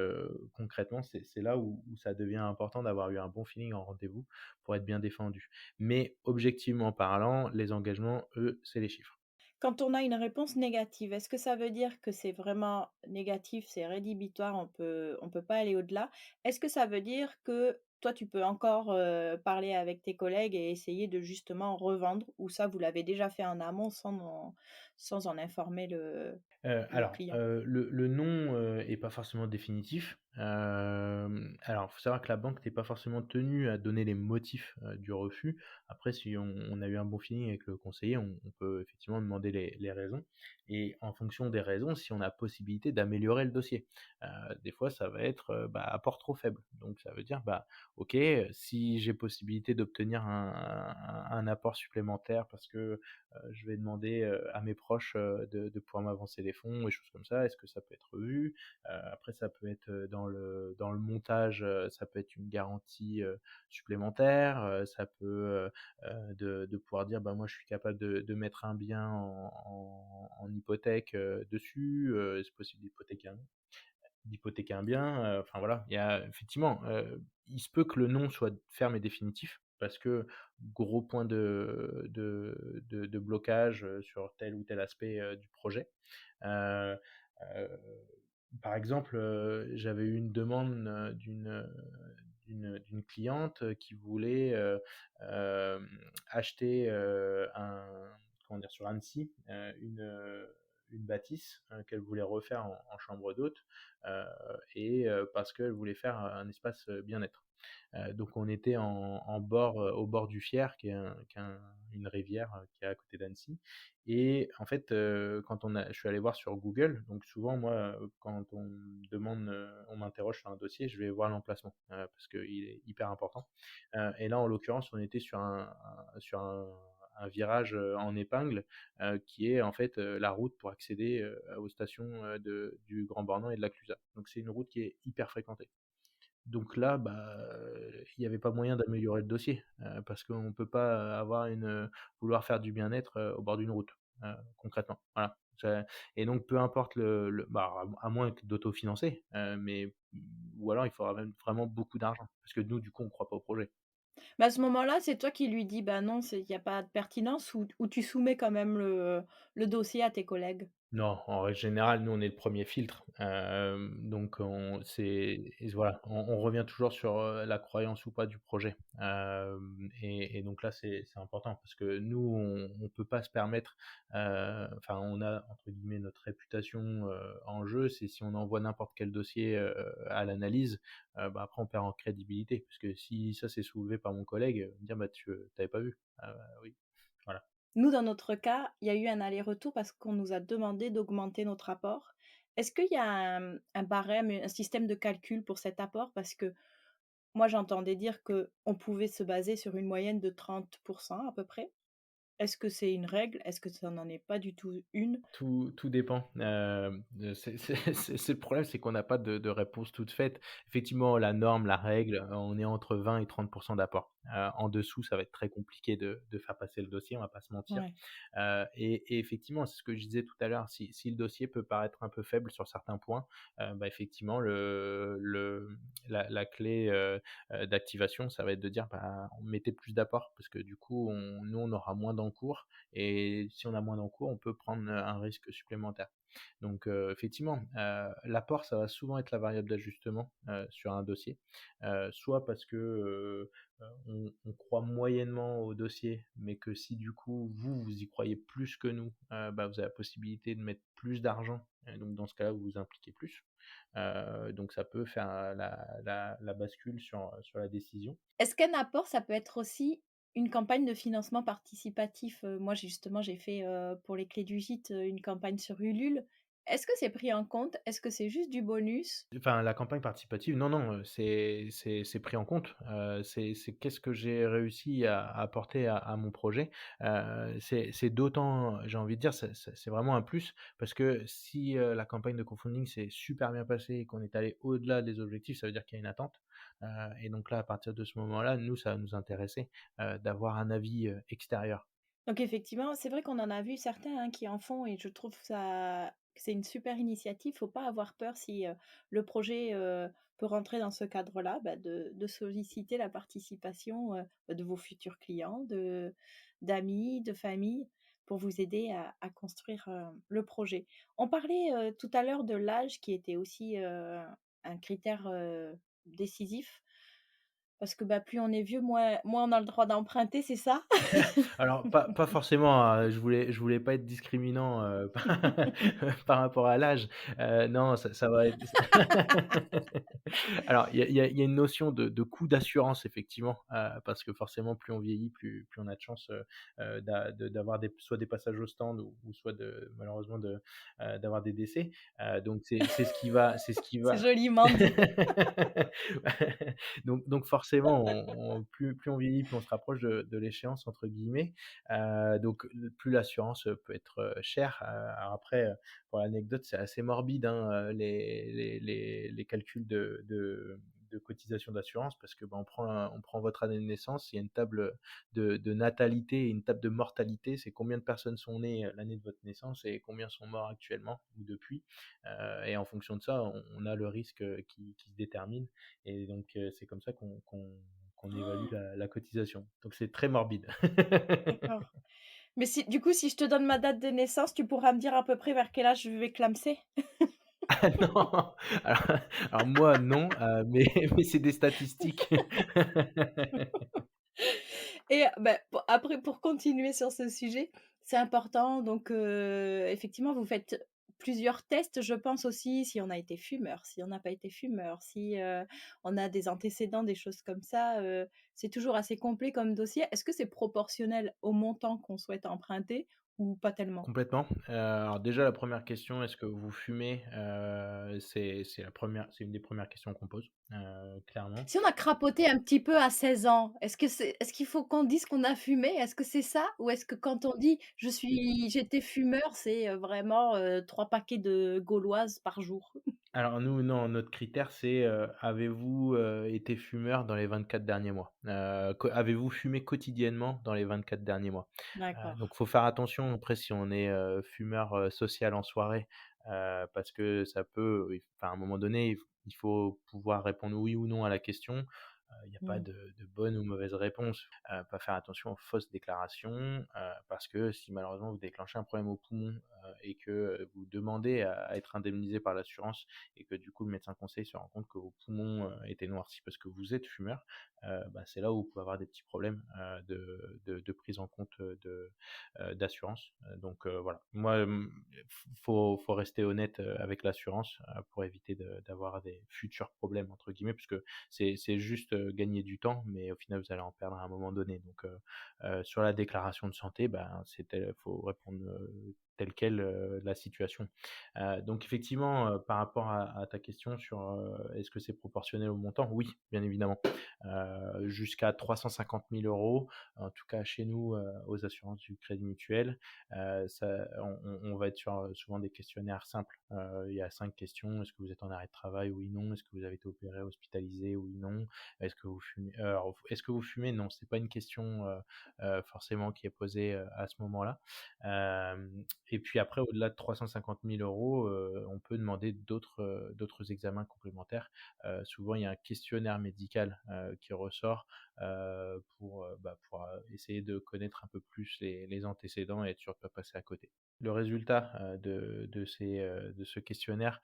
concrètement, c'est là où ça devient important d'avoir eu un bon feeling en rendez-vous pour être bien défendu. Mais objectivement parlant, les engagements, eux, c'est les chiffres. Quand on a une réponse négative, est-ce que ça veut dire que c'est vraiment négatif, c'est rédhibitoire, on peut pas aller au-delà? Est-ce que ça veut dire que toi, tu peux encore, parler avec tes collègues et essayer de justement revendre ou ça, vous l'avez déjà fait en amont sans en informer le client? Le non, est pas forcément définitif. Alors, faut savoir que la banque n'est pas forcément tenue à donner les motifs, du refus. Après, si on a eu un bon feeling avec le conseiller, on peut effectivement demander les raisons et en fonction des raisons, si on a possibilité d'améliorer le dossier. Des fois, ça va être, bah, apport trop faible. Donc ça veut dire, bah, OK, si j'ai possibilité d'obtenir un apport supplémentaire parce que, je vais demander, à mes proches, de pouvoir m'avancer les fonds et choses comme ça. Est-ce que ça peut être vu? Après ça peut être, dans le montage, ça peut être une garantie, supplémentaire, ça peut, de pouvoir dire: «Bah, moi je suis capable de mettre un bien en hypothèque, dessus, c'est possible d'hypothéquer un bien», enfin voilà. Il y a effectivement, il se peut que le non soit ferme et définitif. parce que gros point de blocage, sur tel ou tel aspect, du projet. Heu heu, Par exemple, j'avais eu une demande, d'une cliente, qui voulait, acheter, comment dire? Sur Annecy, une bâtisse, qu'elle voulait refaire en chambre d'hôte, heu parce qu'elle voulait faire un espace, bien-être. Donc on était au bord du Fier, qui est une rivière, qui est à côté d'Annecy. Et en fait, je suis allé voir sur Google. Donc souvent moi, quand on m'interroge sur un dossier, je vais voir l'emplacement, parce qu'il est hyper important. Et là, en l'occurrence, on était sur un virage, en épingle, qui est en fait, la route pour accéder, aux stations, du Grand Bornand et de la Clusaz. Donc c'est une route qui est hyper fréquentée. Donc là, bah, il y avait pas moyen d'améliorer le dossier, parce qu'on peut pas vouloir faire du bien-être, au bord d'une route, concrètement. Voilà. Et donc peu importe à moins que d'autofinancer, ou alors il faudra même vraiment beaucoup d'argent, parce que nous, du coup, on croit pas au projet. Mais à ce moment-là, c'est toi qui lui dis: «Bah, non, il y a pas de pertinence» ou tu soumets quand même le dossier à tes collègues? Non, en règle générale, nous, on est le premier filtre. Donc voilà, on revient toujours sur, la croyance ou pas du projet. Et donc là, c'est important parce que nous, on peut pas se permettre, enfin, on a, entre guillemets, «notre réputation», en jeu. C'est si on envoie n'importe quel dossier, à l'analyse, bah, après on perd en crédibilité. Parce que si ça s'est soulevé par mon collègue, il va me dire: «Bah, tu avais pas vu?» «Ah bah, oui». Voilà. Nous, dans notre cas, il y a eu un aller-retour parce qu'on nous a demandé d'augmenter notre apport. Est-ce qu'il y a un barème, un système de calcul pour cet apport? Parce que moi, j'entendais dire qu'on pouvait se baser sur une moyenne de 30 à peu près. Est-ce que c'est une règle? Est-ce que ça n'en est pas du tout une? Tout dépend. C'est le problème, c'est qu'on n'a pas de réponse toute faite. Effectivement, la norme, la règle, on est entre 20 et 30 d'apport. En dessous, ça va être très compliqué de faire passer le dossier, on va pas se mentir. Ouais. Et effectivement, c'est ce que je disais tout à l'heure, si le dossier peut paraître un peu faible sur certains points, bah, effectivement, la clé, d'activation, ça va être de dire: «Bah, mettez plus d'apport», parce que du coup, nous, on aura moins d'encours, et si on a moins d'encours, on peut prendre, un risque supplémentaire. Donc, effectivement, l'apport, ça va souvent être la variable d'ajustement, sur un dossier. Soit parce que, on croit moyennement au dossier, mais que si du coup, vous y croyez plus que nous, bah, vous avez la possibilité de mettre plus d'argent, et donc dans ce cas-là, vous vous impliquez plus. Donc ça peut faire, la bascule sur la décision. Est-ce qu'un apport, ça peut être aussi une campagne de financement participatif? Moi, j'ai fait, pour les clés du gîte, une campagne sur Ulule. Est-ce que c'est pris en compte? Est-ce que c'est juste du bonus? Enfin, la campagne participative, non, non, c'est pris en compte. C'est qu'est-ce que j'ai réussi à apporter à mon projet? C'est d'autant, j'ai envie de dire, c'est vraiment un plus, parce que si, la campagne de crowdfunding s'est super bien passée et qu'on est allé au-delà des objectifs, ça veut dire qu'il y a une attente. Et donc là, à partir de ce moment-là, nous, ça va nous intéresser, d'avoir un avis, extérieur. Donc effectivement, c'est vrai qu'on en a vu certains, hein, qui en font et je trouve ça que c'est une super initiative. Faut pas avoir peur si, le projet, peut rentrer dans ce cadre-là, bah, de solliciter la participation, de vos futurs clients, d'amis, de famille pour vous aider à construire, le projet. On parlait, tout à l'heure de l'âge qui était aussi, un critère, décisif parce que, bah, plus on est vieux, moins on a le droit d'emprunter, c'est ça? Alors pas forcément, je voulais pas être discriminant, par rapport à l'âge. Non, ça va être alors il y a une notion de coût d'assurance effectivement, parce que forcément plus on vieillit, plus on a de chances, d'avoir soit des passages au stand, ou soit malheureusement d'avoir des décès. Donc c'est ce qui va. C'est joliment dit. Donc forcément, plus on vieillit, plus on se rapproche de «l'échéance» entre guillemets. Donc plus l'assurance, peut être, chère. Alors après, pour l'anecdote, c'est assez morbide, hein, les calculs de cotisation d'assurance, parce que, bah, on prend votre année de naissance, il y a une table de natalité et une table de mortalité. C'est combien de personnes sont nées, l'année de votre naissance, et combien sont morts actuellement ou depuis. Et en fonction de ça, on a le risque, qui se détermine. Et donc, c'est comme ça qu'on qu'on évalue la cotisation. Donc c'est très morbide. D'accord. Mais si du coup, si je te donne ma date de naissance, tu pourras me dire à peu près vers quel âge je vais clamser? Ah non! Alors alors moi non, mais mais c'est des statistiques. Et bah, pour après pour continuer sur ce sujet, c'est important donc effectivement vous faites plusieurs tests, je pense aussi si on a été fumeur, si on n'a pas été fumeur, si, on a des antécédents, des choses comme ça, c'est toujours assez complet comme dossier. Est-ce que c'est proportionnel au montant qu'on souhaite emprunter ou pas tellement? Complètement. Alors déjà la première question, est-ce que vous fumez? C'est une des premières questions qu'on pose, clairement. Si on a crapoté un petit peu à 16 ans, est-ce qu'il faut qu'on dise qu'on a fumé? Est-ce que c'est ça? Ou est-ce que quand on dit: «J'étais fumeur», c'est, vraiment, 3 paquets de gauloises par jour? Alors nous, non, notre critère c'est, avez-vous, été fumeur dans les 24 derniers mois? Co Avez-vous fumé quotidiennement dans les 24 derniers mois? D'accord. Donc faut faire attention après si on est, fumeur, social en soirée, parce que ça peut, oui, enfin à un moment donné, il faut pouvoir répondre oui ou non à la question. Il y a pas Mmh. de bonne ou mauvaise réponse. Pas faire attention aux fausses déclarations, parce que si malheureusement vous déclenchez un problème au poumon, et que, vous demandez à être indemnisé par l'assurance et que du coup le médecin conseil se rend compte que vos poumons, étaient noircis parce que vous êtes fumeur, bah, c'est là où vous pouvez avoir des petits problèmes, de prise en compte, d'assurance. Donc voilà. Moi, faut rester honnête, avec l'assurance, pour éviter d'avoir des «futurs problèmes» entre guillemets, puisque c'est juste, gagner du temps, mais au final vous allez en perdre à un moment donné. Donc sur la déclaration de santé, ben, faut répondre, telle quelle, la situation. Donc effectivement, par rapport à ta question sur, est-ce que c'est proportionnel au montant? Oui, bien évidemment. Jusqu'à 350 000 €, en tout cas chez nous, aux assurances du Crédit Mutuel, ça on va être sur, souvent des questionnaires simples. Il y a 5 questions: «Est-ce que vous êtes en arrêt de travail? Oui, non. Est-ce que vous avez été opéré, hospitalisé? Oui, non. Est-ce que vous fumez?» Alors, est-ce que vous fumez? Non, c'est pas une question, forcément qui est posée, à ce moment-là. Et puis après, au-delà de 350 000 €, on peut demander d'autres examens complémentaires. Souvent, il y a un questionnaire médical, qui ressort, pour, essayer de connaître un peu plus les antécédents et être sûr de pas passer à côté. Le résultat, de ce questionnaire,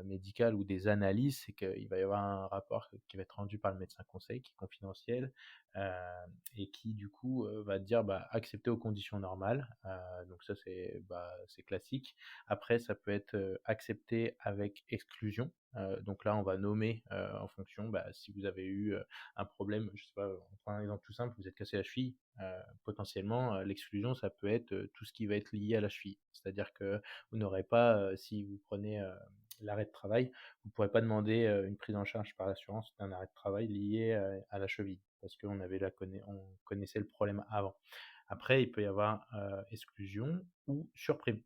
médical ou des analyses, c'est qu'il va y avoir un rapport qui va être rendu par le médecin conseil, qui est confidentiel, et qui du coup, va te dire, bah, accepter aux conditions normales, donc ça c'est classique. Après ça peut être, accepté avec exclusion, donc là on va nommer, en fonction, bah, si vous avez eu, un problème, je sais pas, on prend un exemple tout simple, vous êtes cassé la cheville, potentiellement, l'exclusion ça peut être, tout ce qui va être lié à la cheville. C'est-à-dire que vous n'aurez pas, si vous prenez, l'arrêt de travail, vous ne pourrez pas demander, une prise en charge par l'assurance d'un arrêt de travail lié, à la cheville, parce qu'on avait on connaissait le problème avant. Après, il peut y avoir, exclusion ou surprime,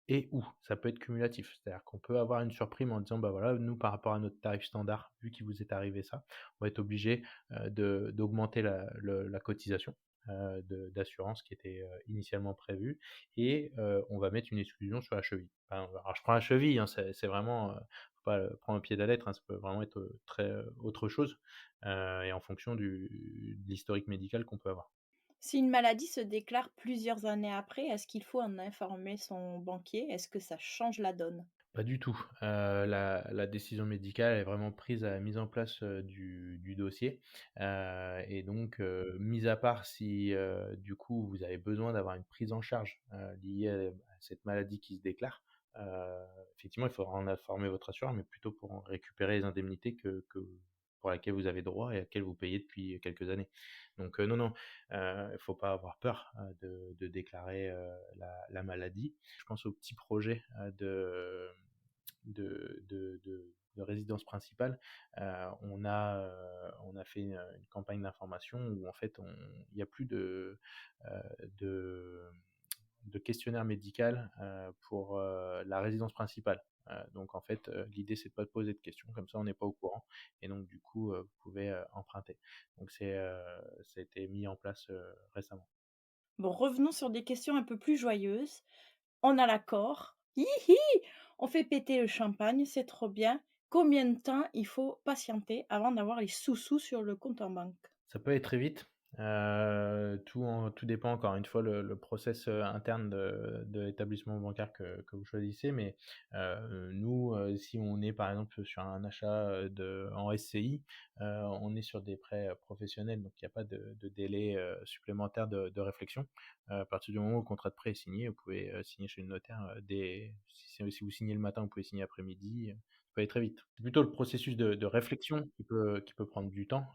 et ou ça peut être cumulatif. C'est-à-dire qu'on peut avoir une surprime en disant: «Bah, voilà, nous, par rapport à notre tarif standard, vu qu'il vous est arrivé ça, on va être obligé, d'augmenter la cotisation, d'assurance qui était, initialement prévue, et on va mettre une exclusion sur la cheville». Enfin, alors je prends la cheville, hein, c'est vraiment, faut pas le prendre au pied de la lettre, hein, ça peut vraiment être, très, autre chose, et en fonction de l'historique médical qu'on peut avoir. Si une maladie se déclare plusieurs années après, est-ce qu'il faut en informer son banquier? Est-ce que ça change la donne? Pas du tout. La décision médicale est vraiment prise à la mise en place, du dossier, et donc mis à part si, du coup, vous avez besoin d'avoir une prise en charge, liée à cette maladie qui se déclare, effectivement, il faudra en informer votre assureur, mais plutôt pour en récupérer les indemnités que pour laquelle vous avez droit et à laquelle vous payez depuis quelques années. Donc non, non, il faut pas avoir peur, de déclarer, la maladie. Je pense aux petits projets, de résidence principale. On a fait une campagne d'information où en fait il y a plus heu, de de questionnaire médical, pour, la résidence principale. Donc en fait, l'idée c'est de pas de poser de questions, comme ça on n'est pas au courant, et donc du coup, vous pouvez, emprunter. Donc ça a été mis en place, récemment. Bon, revenons sur des questions un peu plus joyeuses. On a l'accord. Hi hi! On fait péter le champagne, c'est trop bien. combien de temps il faut patienter avant d'avoir les sous-sous sur le compte en banque? Ça peut aller très vite. Tout dépend encore une fois le process, interne de l'établissement bancaire que vous choisissez. Mais, nous, si on est par exemple sur un achat, en SCI, on est sur des prêts, professionnels, donc il y a pas de délai, supplémentaire de réflexion. À partir du moment où le contrat de prêt est signé, vous pouvez, signer chez le notaire, dès si vous signez le matin, vous pouvez signer après-midi, ça peut aller très vite. C'est plutôt le processus de réflexion qui peut prendre du temps,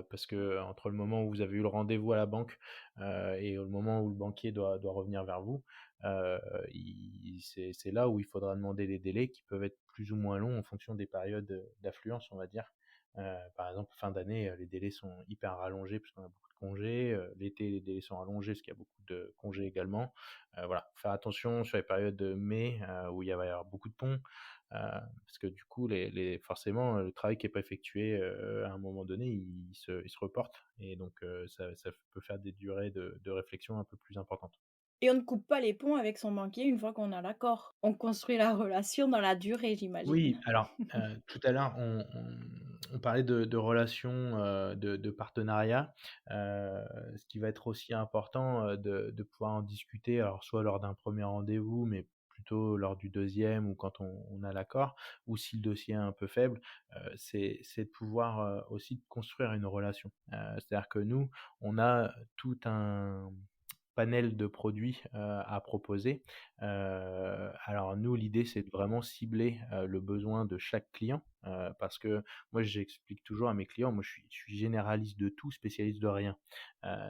parce que entre le moment où vous avez eu le rendez-vous à la banque, et le moment où le banquier doit revenir vers vous, heu, il c'est là où il faudra demander les délais qui peuvent être plus ou moins longs en fonction des périodes, d'affluence, on va dire. Par exemple, fin d'année, les délais sont hyper rallongés puisqu'on a beaucoup de congés, l'été, les délais sont rallongés parce qu'il y a beaucoup de congés également. Voilà, faire attention sur les périodes de mai, où il va y avoir beaucoup de ponts. Parce que du coup, forcément, le travail qui est pas effectué, à un moment donné, il se reporte et donc ça peut faire des durées de réflexion un peu plus importantes. Et on ne coupe pas les ponts avec son banquier une fois qu'on a l'accord. On construit la relation dans la durée, j'imagine. Oui, alors, tout à l'heure, on parlait de relations, de partenariat. Ce qui va être aussi important, de pouvoir en discuter, alors soit lors d'un premier rendez-vous, mais plutôt lors du deuxième ou quand on a l'accord, ou si le dossier est un peu faible, c'est de pouvoir, aussi construire une relation. C'est-à-dire que nous, on a tout un panel de produits, à proposer. Alors nous, l'idée, c'est de vraiment cibler, le besoin de chaque client, parce que moi, j'explique toujours à mes clients, moi, je suis généraliste de tout, spécialiste de rien.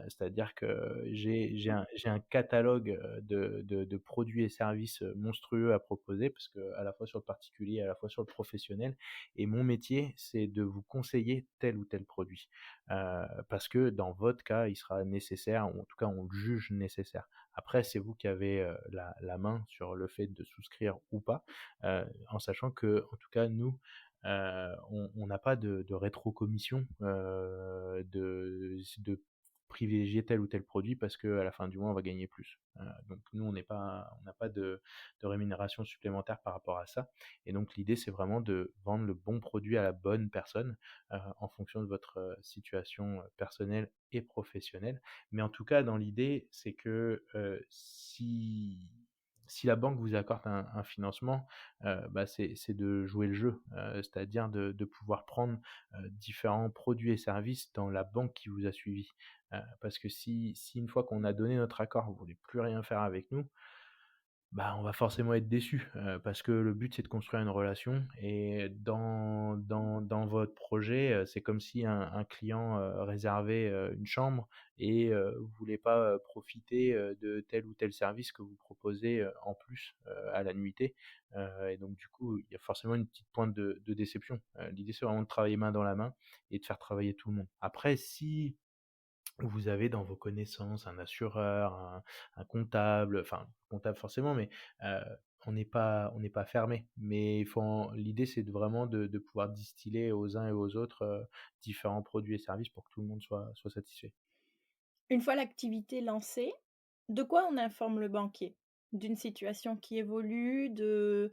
C'est-à-dire que j'ai un catalogue, de produits et services, monstrueux à proposer parce que à la fois sur le particulier, à la fois sur le professionnel et mon métier, c'est de vous conseiller tel ou tel produit. Parce que dans votre cas, il sera nécessaire, ou en tout cas on le juge nécessaire. Après, c'est vous qui avez, la main sur le fait de souscrire ou pas, en sachant que, en tout cas nous, on n'a pas de rétrocommission, de privilégier tel ou tel produit parce qu'à la fin du mois, on va gagner plus. Donc nous, on n'a pas de rémunération supplémentaire par rapport à ça et donc l'idée, c'est vraiment de vendre le bon produit à la bonne personne, en fonction de votre, situation, personnelle et professionnelle. Mais en tout cas, dans l'idée, c'est que, si la banque vous accorde un financement, bah, c'est de jouer le jeu, c'est-à-dire de pouvoir prendre, différents produits et services dans la banque qui vous a suivi. Parce que si une fois qu'on a donné notre accord, vous voulez plus rien faire avec nous, bah, on va forcément être déçu, parce que le but, c'est de construire une relation et dans votre projet, c'est comme si un client, réservait, une chambre et vous voulez pas, profiter, de tel ou tel service que vous proposez, en plus, à la nuitée, et donc du coup, il y a forcément une petite pointe de déception. L'idée, c'est vraiment de travailler main dans la main et de faire travailler tout le monde. Après, si vous avez dans vos connaissances un assureur, un comptable, enfin comptable forcément, mais heu, on n'est pas fermé. Mais l'idée c'est de pouvoir distiller aux uns et aux autres, différents produits et services pour que tout le monde soit satisfait. Une fois l'activité lancée, de quoi on informe le banquier? D'une situation qui évolue, de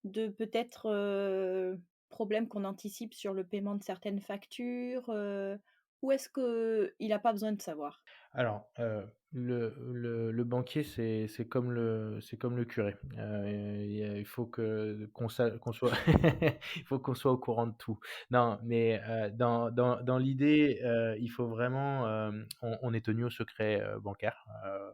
peut-être, problèmes qu'on anticipe sur le paiement de certaines factures, ou est-ce qu'il a pas besoin de savoir? Alors, le banquier, c'est comme le curé. Il faut qu'on soit il faut qu'on soit au courant de tout. Non, mais, dans l'idée, il faut vraiment, on est tenu au secret, bancaire,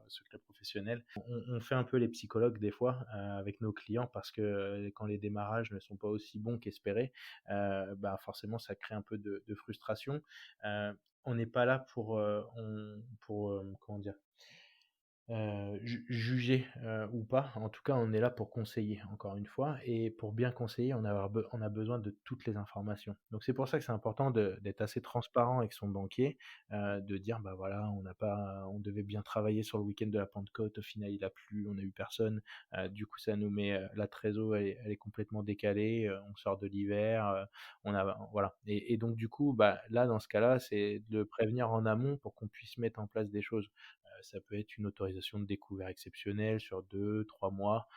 secret professionnel. On fait un peu les psychologues des fois, avec nos clients parce que, quand les démarrages ne sont pas aussi bons qu'espérés, bah, forcément ça crée un peu de frustration. On n'est pas là comment dire? Juger, ou pas. En tout cas, on est là pour conseiller, encore une fois et pour bien conseiller, on a besoin de toutes les informations. Donc c'est pour ça que c'est important d'être assez transparent avec son banquier, de dire: «Bah, voilà, on devait bien travailler sur le week-end de la Pentecôte, au final il a plu, on a eu personne, du coup ça nous met, la trésor elle est complètement décalée, on sort de l'hiver, on a voilà» et donc du coup, bah, là, dans ce cas-là, c'est de le prévenir en amont pour qu'on puisse mettre en place des choses. ça peut être une autorisation de découvert exceptionnelle sur 2, 3 mois,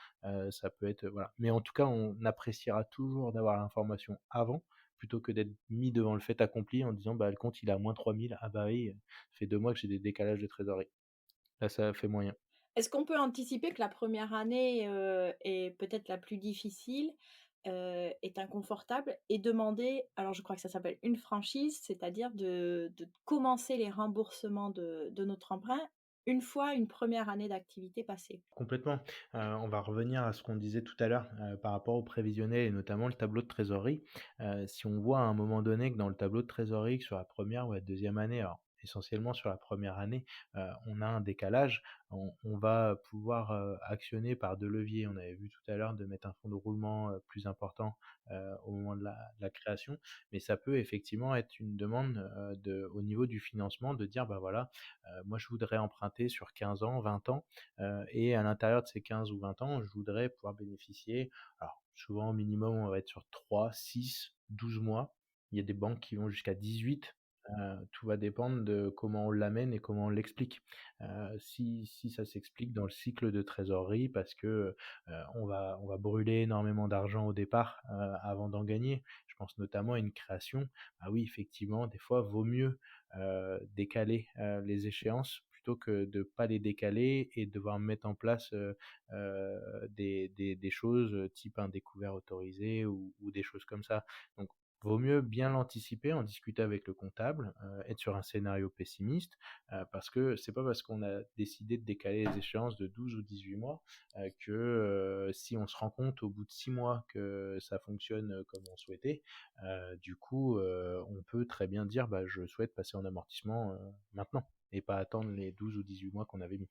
ça peut être, voilà. Mais en tout cas, on appréciera toujours d'avoir l'information avant, plutôt que d'être mis devant le fait accompli en disant: «Bah, le compte, il est à -3 000. Ah bah oui, ça fait 2 mois que j'ai des décalages de trésorerie». Là, ça fait moyen. Est-ce qu'on peut anticiper que la première année, est peut-être la plus difficile, est inconfortable et demander alors je crois que ça s'appelle une franchise, c'est-à-dire de commencer les remboursements de notre emprunt une fois une première année d'activité passée? Complètement. On va revenir à ce qu'on disait tout à l'heure, par rapport au prévisionnel et notamment le tableau de trésorerie. Si on voit à un moment donné que dans le tableau de trésorerie, que sur la première ou la deuxième année, alors essentiellement sur la première année, on a un décalage, on va pouvoir, actionner par 2 leviers. On avait vu tout à l'heure de mettre un fonds de roulement, plus important, au moment de la création. Mais ça peut effectivement être une demande, au niveau du financement de dire: «Bah, voilà, moi je voudrais emprunter sur 15 ans, 20 ans. Et à l'intérieur de ces 15 ou 20 ans, je voudrais pouvoir bénéficier, alors souvent au minimum, on va être sur 3, 6, 12 mois. Il y a des banques qui vont jusqu'à 18. Tout va dépendre de comment on l'amène et comment on l'explique. Si ça s'explique dans le cycle de trésorerie parce que, on va brûler énormément d'argent au départ, avant d'en gagner. Je pense notamment à une création. Ah oui, effectivement, des fois, vaut mieux, décaler, les échéances plutôt que de pas les décaler et devoir mettre en place, des choses, type un découvert autorisé ou des choses comme ça. Donc vaut mieux bien l'anticiper, en discuter avec le comptable, être sur un scénario pessimiste, parce que c'est pas parce qu'on a décidé de décaler les échéances de 12 ou 18 mois, que, si on se rend compte au bout de 6 mois que ça fonctionne, comme on souhaitait, du coup, on peut très bien dire: «Bah, je souhaite passer en amortissement, maintenant» et pas attendre les 12 ou 18 mois qu'on avait mis.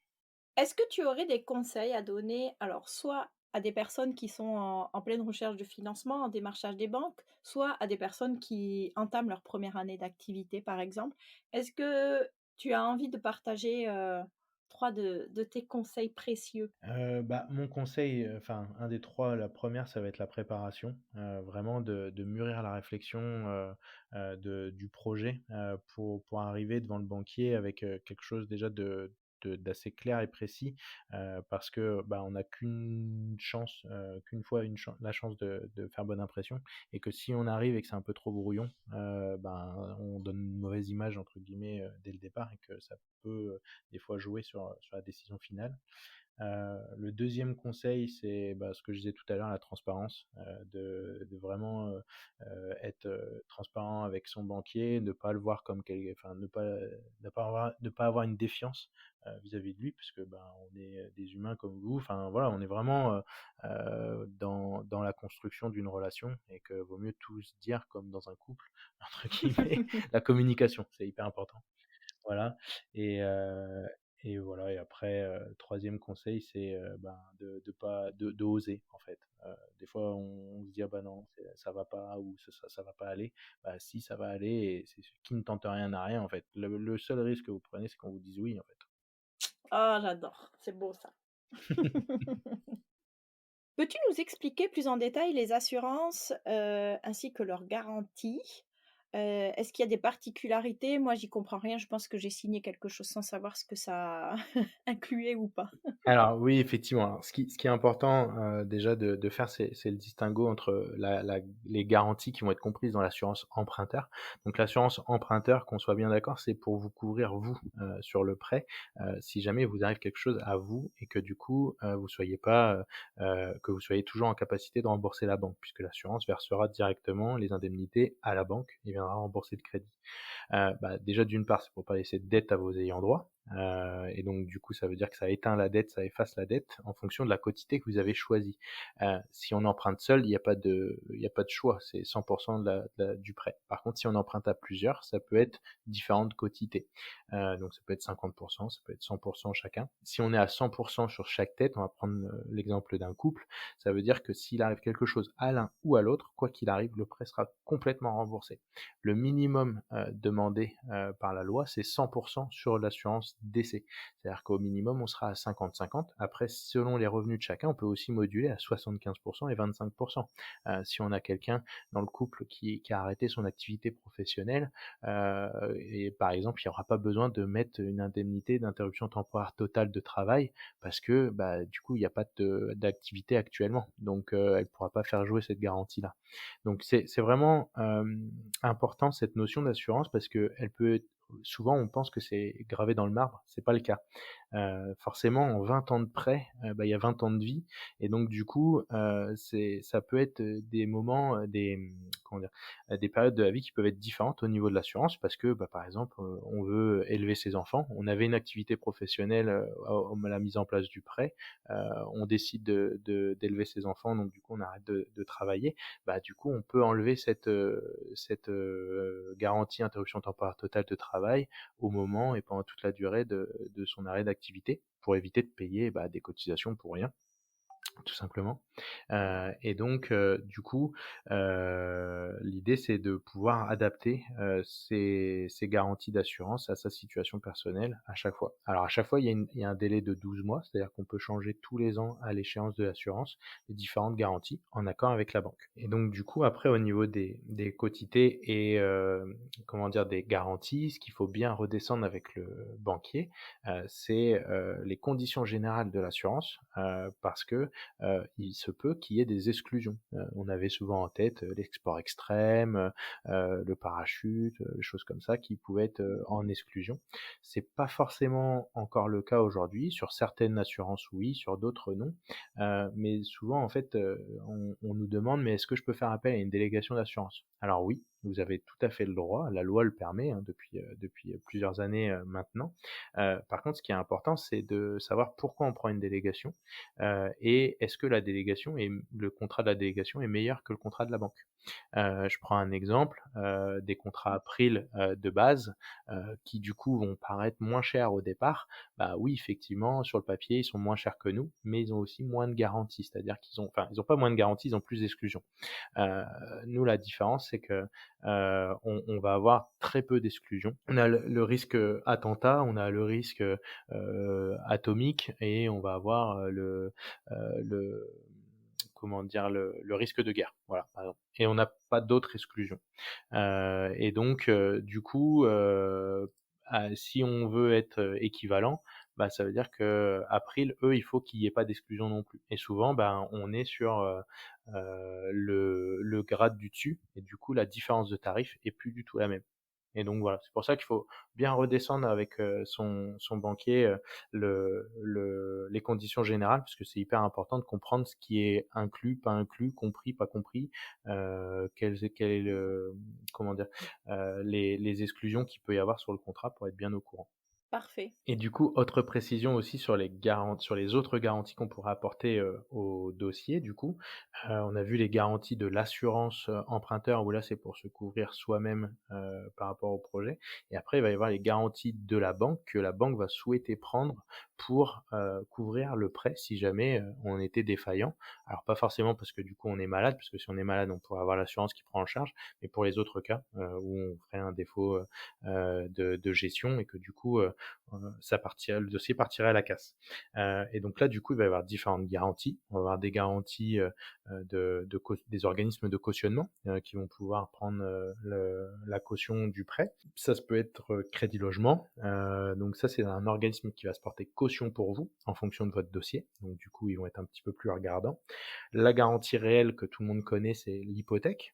Est-ce que tu aurais des conseils à donner, alors soit à des personnes qui sont en pleine recherche de financement, en démarchage des banques, soit à des personnes qui entament leur première année d'activité, par exemple? Est-ce que tu as envie de partager, 3 de tes conseils précieux? Bah, mon conseil, enfin, un des 3, la première, ça va être la préparation, vraiment de mûrir la réflexion, du projet, pour arriver devant le banquier avec, quelque chose déjà d'assez clair et précis, parce que, bah, on n'a qu'une chance, qu'une fois la chance de faire bonne impression et que si on arrive et que c'est un peu trop brouillon, ben, on donne une «mauvaise image» entre guillemets, dès le départ et que ça peut, des fois jouer sur la décision finale. Le deuxième conseil, c'est, bah, ce que je disais tout à l'heure, la transparence, de vraiment, être, transparent avec son banquier, ne pas le voir comme enfin ne pas avoir une défiance, vis-à-vis de lui puisque, ben, on est, des humains comme vous. Enfin voilà, on est vraiment, dans la construction d'une relation et que vaut mieux tout se dire comme dans un couple, entre guillemets. La communication, c'est hyper important. Voilà et voilà et après, 3 conseil, c'est, ben, de pas de oser, en fait. Des fois, on se dit: «Ah bah non, ça va pas» ou «Ça va pas aller». Bah si, ça va aller et c'est qui ne tente rien n'a rien, en fait. Le seul risque que vous prenez, c'est qu'on vous dise «oui», en fait. Ah, j'adore, c'est beau ça. Peux-tu nous expliquer plus en détail les assurances, ainsi que leurs garanties? Est-ce qu'il y a des particularités? Moi, j'y comprends rien, je pense que j'ai signé quelque chose sans savoir ce que ça incluait ou pas. Alors oui, effectivement. Alors ce qui est important, déjà de faire, c'est le distinguo entre les garanties qui vont être comprises dans l'assurance emprunteur. Donc l'assurance emprunteur, qu'on soit bien d'accord, c'est pour vous couvrir vous, sur le prêt, si jamais il vous arrive quelque chose à vous et que du coup, vous soyez pas, que vous soyez toujours en capacité de rembourser la banque, puisque l'assurance versera directement les indemnités à la banque et viendra rembourser le crédit. Bah, déjà d'une part, c'est pour pas laisser de dette à vos ayants droit, et donc du coup, ça veut dire que ça éteint la dette, ça efface la dette en fonction de la quotité que vous avez choisie. Si on emprunte seul, il y a pas de choix, c'est 100 du prêt. Par contre, si on emprunte à plusieurs, ça peut être différentes quotités. Donc ça peut être 50, ça peut être 100 chacun. Si on est à 100 sur chaque tête, on va prendre, l'exemple d'un couple, ça veut dire que s'il arrive quelque chose à l'un ou à l'autre, quoi qu'il arrive, le prêt sera complètement remboursé. Le minimum, demandé, par la loi, c'est 100 sur l'assurance l'assurance décès. C'est-à-dire qu'au minimum, on sera à 50-50. Après, selon les revenus de chacun, on peut aussi moduler à 75% et 25%. Si on a quelqu'un dans le couple qui a arrêté son activité professionnelle, et par exemple, il n'y aura pas besoin de mettre une indemnité d'interruption temporaire totale de travail parce que du coup, il n'y a pas d'activité actuellement. Donc, elle ne pourra pas faire jouer cette garantie-là. Donc, c'est vraiment important cette notion d'assurance parce qu'elle peut être souvent on pense que c'est gravé dans le marbre, c'est pas le cas. Forcément en 20 ans de prêt, il y a 20 ans de vie et donc du coup, ça peut être, des moments, comment dire? Des périodes de la vie qui peuvent être différentes au niveau de l'assurance parce que, par exemple, on veut élever ses enfants. On avait une activité professionnelle, à la mise en place du prêt, on décide d'élever ses enfants donc du coup on arrête de travailler. Du coup on peut enlever cette garantie interruption temporaire totale de travail au moment et pendant toute la durée de son arrêt d'activité pour éviter de payer des cotisations pour rien tout simplement. Et donc du coup, l'idée c'est de pouvoir adapter, ces garanties d'assurance à sa situation personnelle à chaque fois. Alors à chaque fois, il y a un délai de 12 mois, c'est-à-dire qu'on peut changer tous les ans à l'échéance de l'assurance les différentes garanties en accord avec la banque. Et donc du coup après au niveau des quotités et comment dire? Des garanties, ce qu'il faut bien redescendre avec le banquier, c'est, les conditions générales de l'assurance, parce que il se peut qu'il y ait des exclusions. On avait souvent en tête les sports extrêmes, le parachute, des choses comme ça qui pouvaient être en exclusion. C'est pas forcément encore le cas aujourd'hui. Sur certaines assurances, oui, sur d'autres, non. Mais souvent, en fait, on nous demande, mais est-ce que je peux faire appel à une délégation d'assurance? Alors oui, vous avez tout à fait le droit, la loi le permet hein, depuis plusieurs années maintenant. Par contre, ce qui est important, c'est de savoir pourquoi on prend une délégation et est-ce que le contrat de la délégation est meilleur que le contrat de la banque. Je prends un exemple, des contrats April, de base, qui du coup vont paraître moins chers au départ. Oui, effectivement, sur le papier, ils sont moins chers que nous, mais ils ont aussi moins de garanties. C'est-à-dire ils ont pas moins de garanties, ils ont plus d'exclusions. Heu, Nous, la différence, c'est que, on va avoir très peu d'exclusions. On a le risque, attentat, on a le risque, atomique et on va avoir, le comment dire? Le risque de guerre, voilà, par exemple et on n'a pas d'autres exclusions. Et donc du coup, si on veut être, équivalent, ça veut dire qu'April, eux, il faut qu'il y ait pas d'exclusion non plus et souvent, on est sur, le grade du dessus et du coup, la différence de tarif est plus du tout la même. Et donc voilà, c'est pour ça qu'il faut bien redescendre avec, son banquier, les conditions générales, parce que c'est hyper important de comprendre ce qui est inclus, pas inclus, compris, pas compris, quel est le comment dire? Les exclusions qu'il peut y avoir sur le contrat pour être bien au courant. Parfait. Et du coup, autre précision aussi sur les autres garanties qu'on pourrait apporter, au dossier du coup. On a vu les garanties de l'assurance, emprunteur où là, c'est pour se couvrir soi-même, par rapport au projet et après il va y avoir les garanties de la banque que la banque va souhaiter prendre pour, couvrir le prêt si jamais, on était défaillant. Alors pas forcément parce que du coup on est malade, parce que si on est malade, on pourrait avoir l'assurance qui prend en charge, mais pour les autres cas, où on ferait un défaut, de gestion et que du coup, le dossier partirait à la casse. Et donc là, du coup, il va y avoir différentes garanties. On va avoir des garanties des organismes de cautionnement qui vont pouvoir prendre la caution du prêt. Ça peut être Crédit Logement. Donc ça, c'est un organisme qui va se porter caution pour vous en fonction de votre dossier. Donc du coup, ils vont être un petit peu plus regardants. La garantie réelle que tout le monde connaît, c'est l'hypothèque,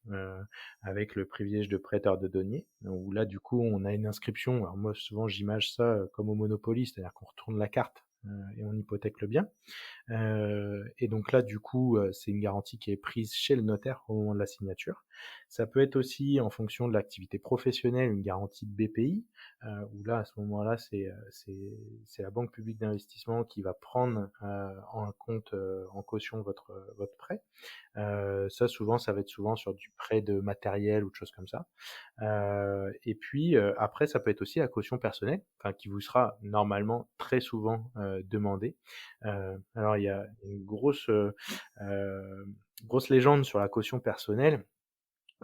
avec le privilège de prêteur de denier, où là, du coup, on a une inscription. Alors moi, souvent, j'image ça comme au Monopoly, c'est-à-dire qu'on retourne la carte et on hypothèque le bien. Et donc là, du coup, c'est une garantie qui est prise chez le notaire au moment de la signature. Ça peut être aussi en fonction de l'activité professionnelle, une garantie de BPI, où là, à ce moment-là, c'est la banque publique d'investissement qui va prendre en compte, en caution votre prêt. Ça, souvent, ça va être souvent sur du prêt de matériel ou de choses comme ça. Et puis après, ça peut être aussi la caution personnelle, enfin qui vous sera normalement très souvent demandée. Alors il y a une grosse légende sur la caution personnelle.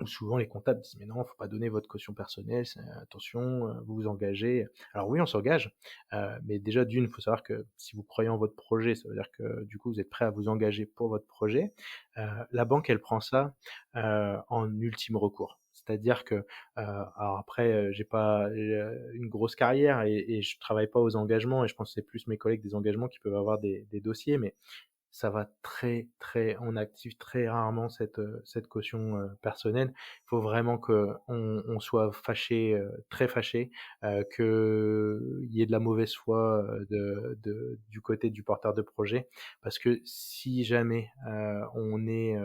où souvent les comptables disent: «Mais non, faut pas donner votre caution personnelle, c'est attention, vous vous engagez». Alors oui, on s'engage, mais déjà d'une, il faut savoir que si vous croyez en votre projet, ça veut dire que du coup, vous êtes prêt à vous engager pour votre projet. La banque, elle prend ça, en ultime recours. C'est-à-dire que, alors après, j'ai pas, une grosse carrière et je travaille pas aux engagements et je pense que c'est plus mes collègues des engagements qui peuvent avoir des dossiers, mais ça va on active très rarement cette caution, personnelle. Il faut vraiment qu'on soit fâché, très fâché, qu'il y ait de la mauvaise foi, du côté du porteur de projet. Parce que si jamais, on est,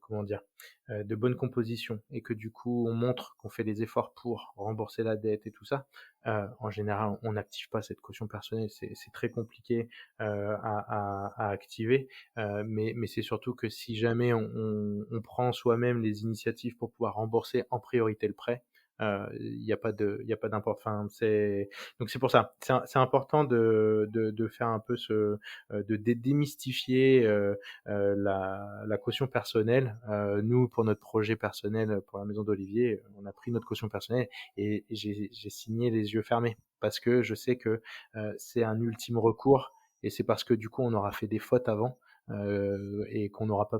comment dire? De bonne composition et que du coup on montre qu'on fait des efforts pour rembourser la dette et tout ça, en général on n'active pas cette caution personnelle. C'est très compliqué, à activer. Mais c'est surtout que si jamais on prend soi-même les initiatives pour pouvoir rembourser en priorité le prêt, il y a pas d'import. Enfin, donc c'est pour ça. C'est important de faire un peu de démystifier la caution personnelle. Nous, pour notre projet personnel, pour la maison d'Olivier, on a pris notre caution personnelle et j'ai signé les yeux fermés parce que je sais que c'est un ultime recours et c'est parce que du coup on aura fait des fautes avant et qu'on n'aura pas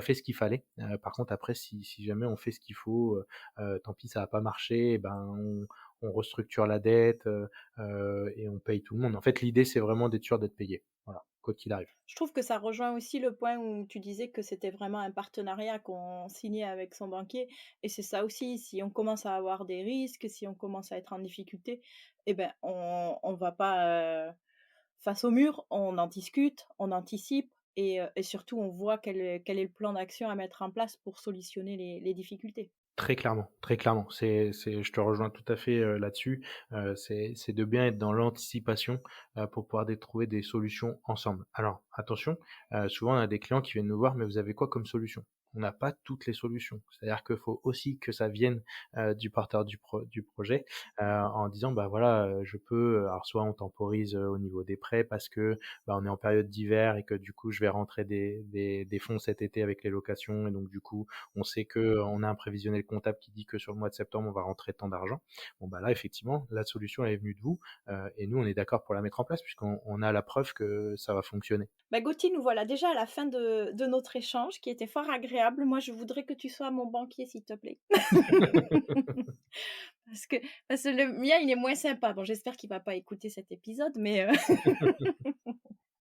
fait ce qu'il fallait. Par contre après si jamais on fait ce qu'il faut, tant pis ça va pas marché, ben on restructure la dette et on paye tout le monde. En fait l'idée c'est vraiment d'être sûr d'être payé. Voilà, quoi qu'il arrive. Je trouve que ça rejoint aussi le point où tu disais que c'était vraiment un partenariat qu'on signait avec son banquier et c'est ça aussi, si on commence à avoir des risques, si on commence à être en difficulté, eh ben, on va pas, face au mur, on en discute, on anticipe et surtout on voit quel est le plan d'action à mettre en place pour solutionner les difficultés. Très clairement, très clairement. Je te rejoins tout à fait, là-dessus. C'est de bien être dans l'anticipation, pour pouvoir trouver des solutions ensemble. Alors attention, souvent on a des clients qui viennent nous voir: «Mais vous avez quoi comme solution?» On n'a pas toutes les solutions. C'est-à-dire qu'il faut aussi que ça vienne, du porteur du projet, en disant: «Bah, voilà, je peux», alors soit on temporise, au niveau des prêts parce que, bah, on est en période d'hiver et que du coup je vais rentrer des fonds cet été avec les locations et donc du coup on sait que on a un prévisionnel comptable qui dit que sur le mois de septembre, on va rentrer tant d'argent. Bon, bah là, effectivement, la solution elle est venue de vous, et nous, on est d'accord pour la mettre en place puisqu'on a la preuve que ça va fonctionner. Bah, Gauthier, nous voilà déjà à la fin de notre échange qui était fort agréable. Moi, je voudrais que tu sois mon banquier, s'il te plaît. Parce que parce que le mien, il est moins sympa. Bon, j'espère qu'il va pas écouter cet épisode, mais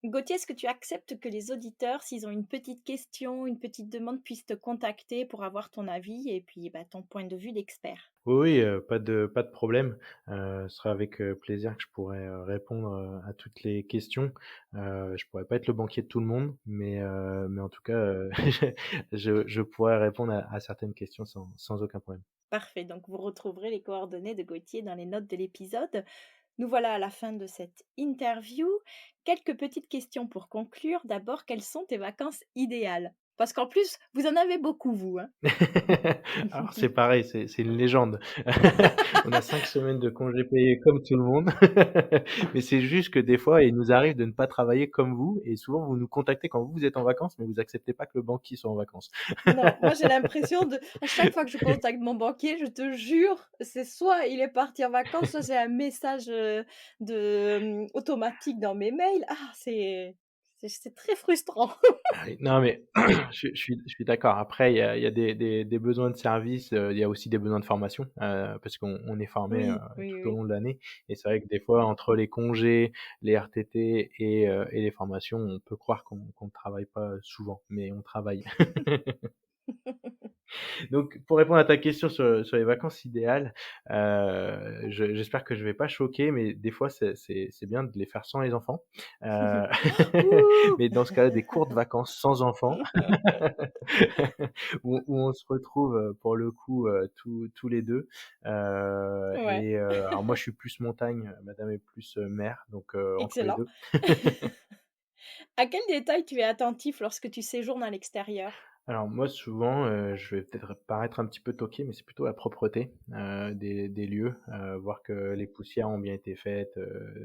Gauthier, est-ce que tu acceptes que les auditeurs, s'ils ont une petite question, une petite demande, puissent te contacter pour avoir ton avis et puis, bah, ton point de vue d'expert? Oui, oui, pas de problème. Ce sera avec, plaisir que je pourrai, répondre, à toutes les questions. Je pourrais pas être le banquier de tout le monde, mais en tout cas, je pourrais répondre à certaines questions sans aucun problème. Parfait, donc vous retrouverez les coordonnées de Gauthier dans les notes de l'épisode. Nous voilà à la fin de cette interview. Quelques petites questions pour conclure. D'abord, quelles sont tes vacances idéales? Parce qu'en plus, vous en avez beaucoup, vous, hein? Alors c'est pareil, c'est une légende. On a 5 semaines de congés payés comme tout le monde, mais c'est juste que des fois, il nous arrive de ne pas travailler comme vous et souvent vous nous contactez quand vous êtes en vacances, mais vous acceptez pas que le banquier soit en vacances. Non, moi j'ai l'impression de à chaque fois que je contacte mon banquier, je te jure, c'est soit il est parti en vacances, soit j'ai un message, automatique dans mes mails. Ah, c'est très frustrant. Ah oui, non mais je suis d'accord. Après il y a des besoins de service, il y a aussi des besoins de formation, parce qu'on est formé, Oui, oui, tout au oui. long de l'année et c'est vrai que des fois entre les congés, les RTT et les formations, on peut croire qu'on ne travaille pas souvent, mais on travaille. Donc pour répondre à ta question sur les vacances idéales, j'espère que je vais pas choquer, mais des fois c'est bien de les faire sans les enfants. Heu, Ouh! mais dans ce cas-là, des courtes vacances sans enfants où on se retrouve, pour le coup, tous les 2. Ouais, Alors moi je suis plus montagne, madame est plus, mer, donc entre les excellent. 2. À quel détail tu es attentif lorsque tu séjournes à l'extérieur? Alors moi souvent, je vais peut-être paraître un petit peu toqué, mais c'est plutôt la propreté, des lieux, voir que les poussières ont bien été faites,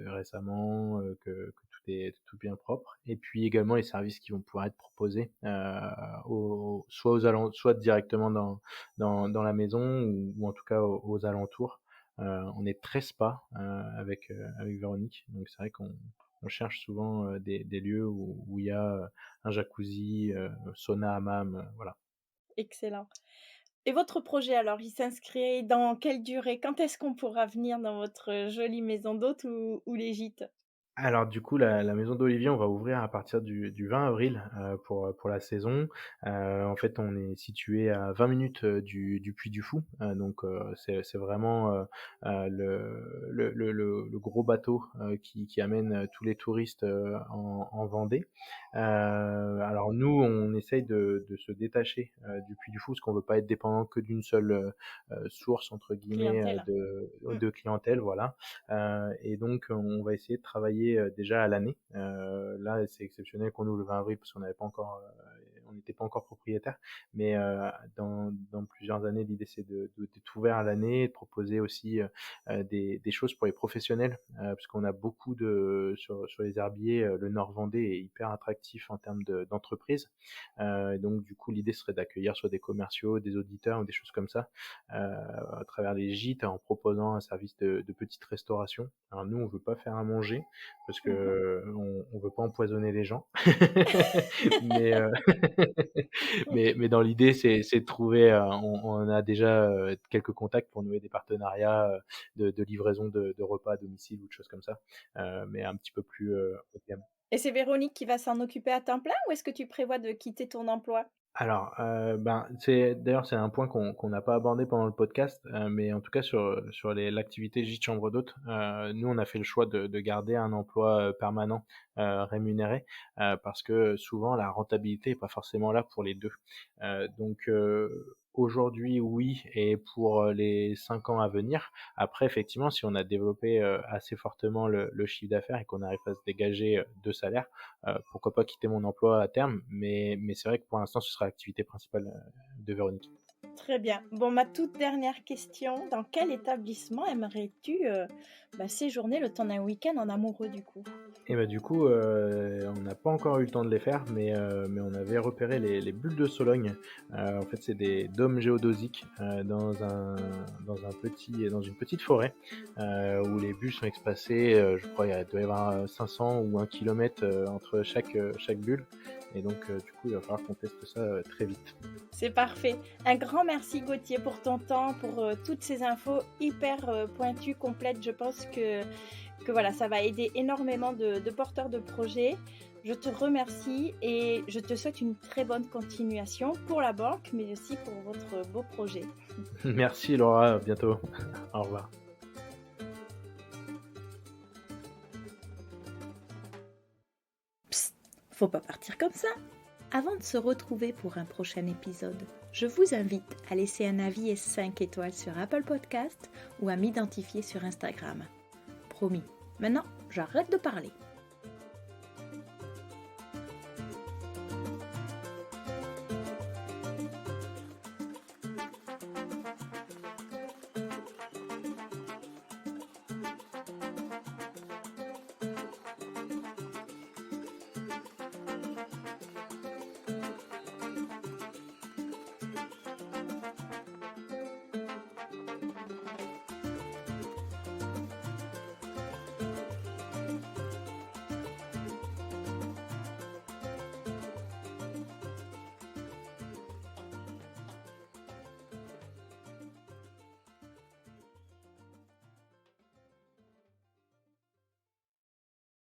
récemment, que tout tout bien propre. Et puis également les services qui vont pouvoir être proposés soit directement dans la maison ou en tout cas aux alentours. On est très spa avec Véronique, donc c'est vrai qu'on cherche souvent des lieux où il y a un jacuzzi, sauna, hammam, voilà. Excellent. Et votre projet alors, il s'inscrit dans quelle durée? Quand est-ce qu'on pourra venir dans votre jolie maison d'hôte ou les gîtes? Alors du coup, la maison d'Olivier, on va ouvrir à partir du 20 avril pour la saison. En fait, on est situé à 20 minutes du Puy du Fou, donc c'est vraiment le gros bateau qui amène tous les touristes en Vendée. Alors nous, on essaye de se détacher du Puy du Fou, parce qu'on veut pas être dépendant que d'une seule source entre guillemets Clientèle? Mmh. de clientèle, voilà. Et donc, on va essayer de travailler déjà à l'année. Là, c'est exceptionnel qu'on ouvre le 20 avril parce qu'on n'avait pas encore, on n'était pas encore propriétaire. Mais dans plusieurs années, l'idée c'est d'être ouvert à l'année et de proposer aussi des choses pour les professionnels, parce qu'on a beaucoup sur les herbiers. Le Nord Vendée est hyper attractif en termes d'entreprise. Et donc, du coup, l'idée serait d'accueillir soit des commerciaux, des auditeurs ou des choses comme ça à travers les gîtes en proposant un service de petite restauration. Alors nous, on veut pas faire à manger parce Mmh mh. que on veut pas empoisonner les gens. mais, mais dans l'idée, c'est de trouver, on a déjà quelques contacts pour nouer des partenariats de livraison de repas à domicile ou de choses comme ça, mais un petit peu plus haut de gamme. Et c'est Véronique qui va s'en occuper à temps plein ou est-ce que tu prévois de quitter ton emploi? Alors, ben, c'est un point qu'on n'a pas abordé pendant le podcast, mais en tout cas sur l'activité gîte chambre d'hôte, nous on a fait le choix de garder un emploi, permanent, rémunéré, parce que souvent la rentabilité est pas forcément là pour les 2. Donc, aujourd'hui oui et pour, les 5 ans à venir. Après effectivement, si on a développé, assez fortement le chiffre d'affaires et qu'on arrive à se dégager, 2 salaires, pourquoi pas quitter mon emploi à terme, mais c'est vrai que pour l'instant, ce sera l'activité principale de Véronique. Très bien. Bon, ma toute dernière question, dans quel établissement aimerais-tu, séjourner le temps d'un week-end en amoureux du coup? Et bah du coup, on n'a pas encore eu le temps de les faire, mais on avait repéré les bulles de Sologne. En fait, c'est des dômes géodosiques dans une petite forêt où les bulles sont espacées. Je crois il doit y avoir 500 ou 1 kilomètre entre chaque bulle. Et donc, du coup, il va falloir qu'on teste ça très vite. C'est parfait. Un grand merci Gauthier pour ton temps, pour toutes ces infos hyper pointues, complètes. Je pense que voilà, ça va aider énormément de porteurs de projets. Je te remercie et je te souhaite une très bonne continuation pour la banque, mais aussi pour votre beau projet. Merci Laura, à bientôt. Au revoir. Psst, faut pas partir comme ça. Avant de se retrouver pour un prochain épisode, je vous invite à laisser un avis et 5 étoiles sur Apple Podcast ou à m'identifier sur Instagram. Promis, maintenant j'arrête de parler.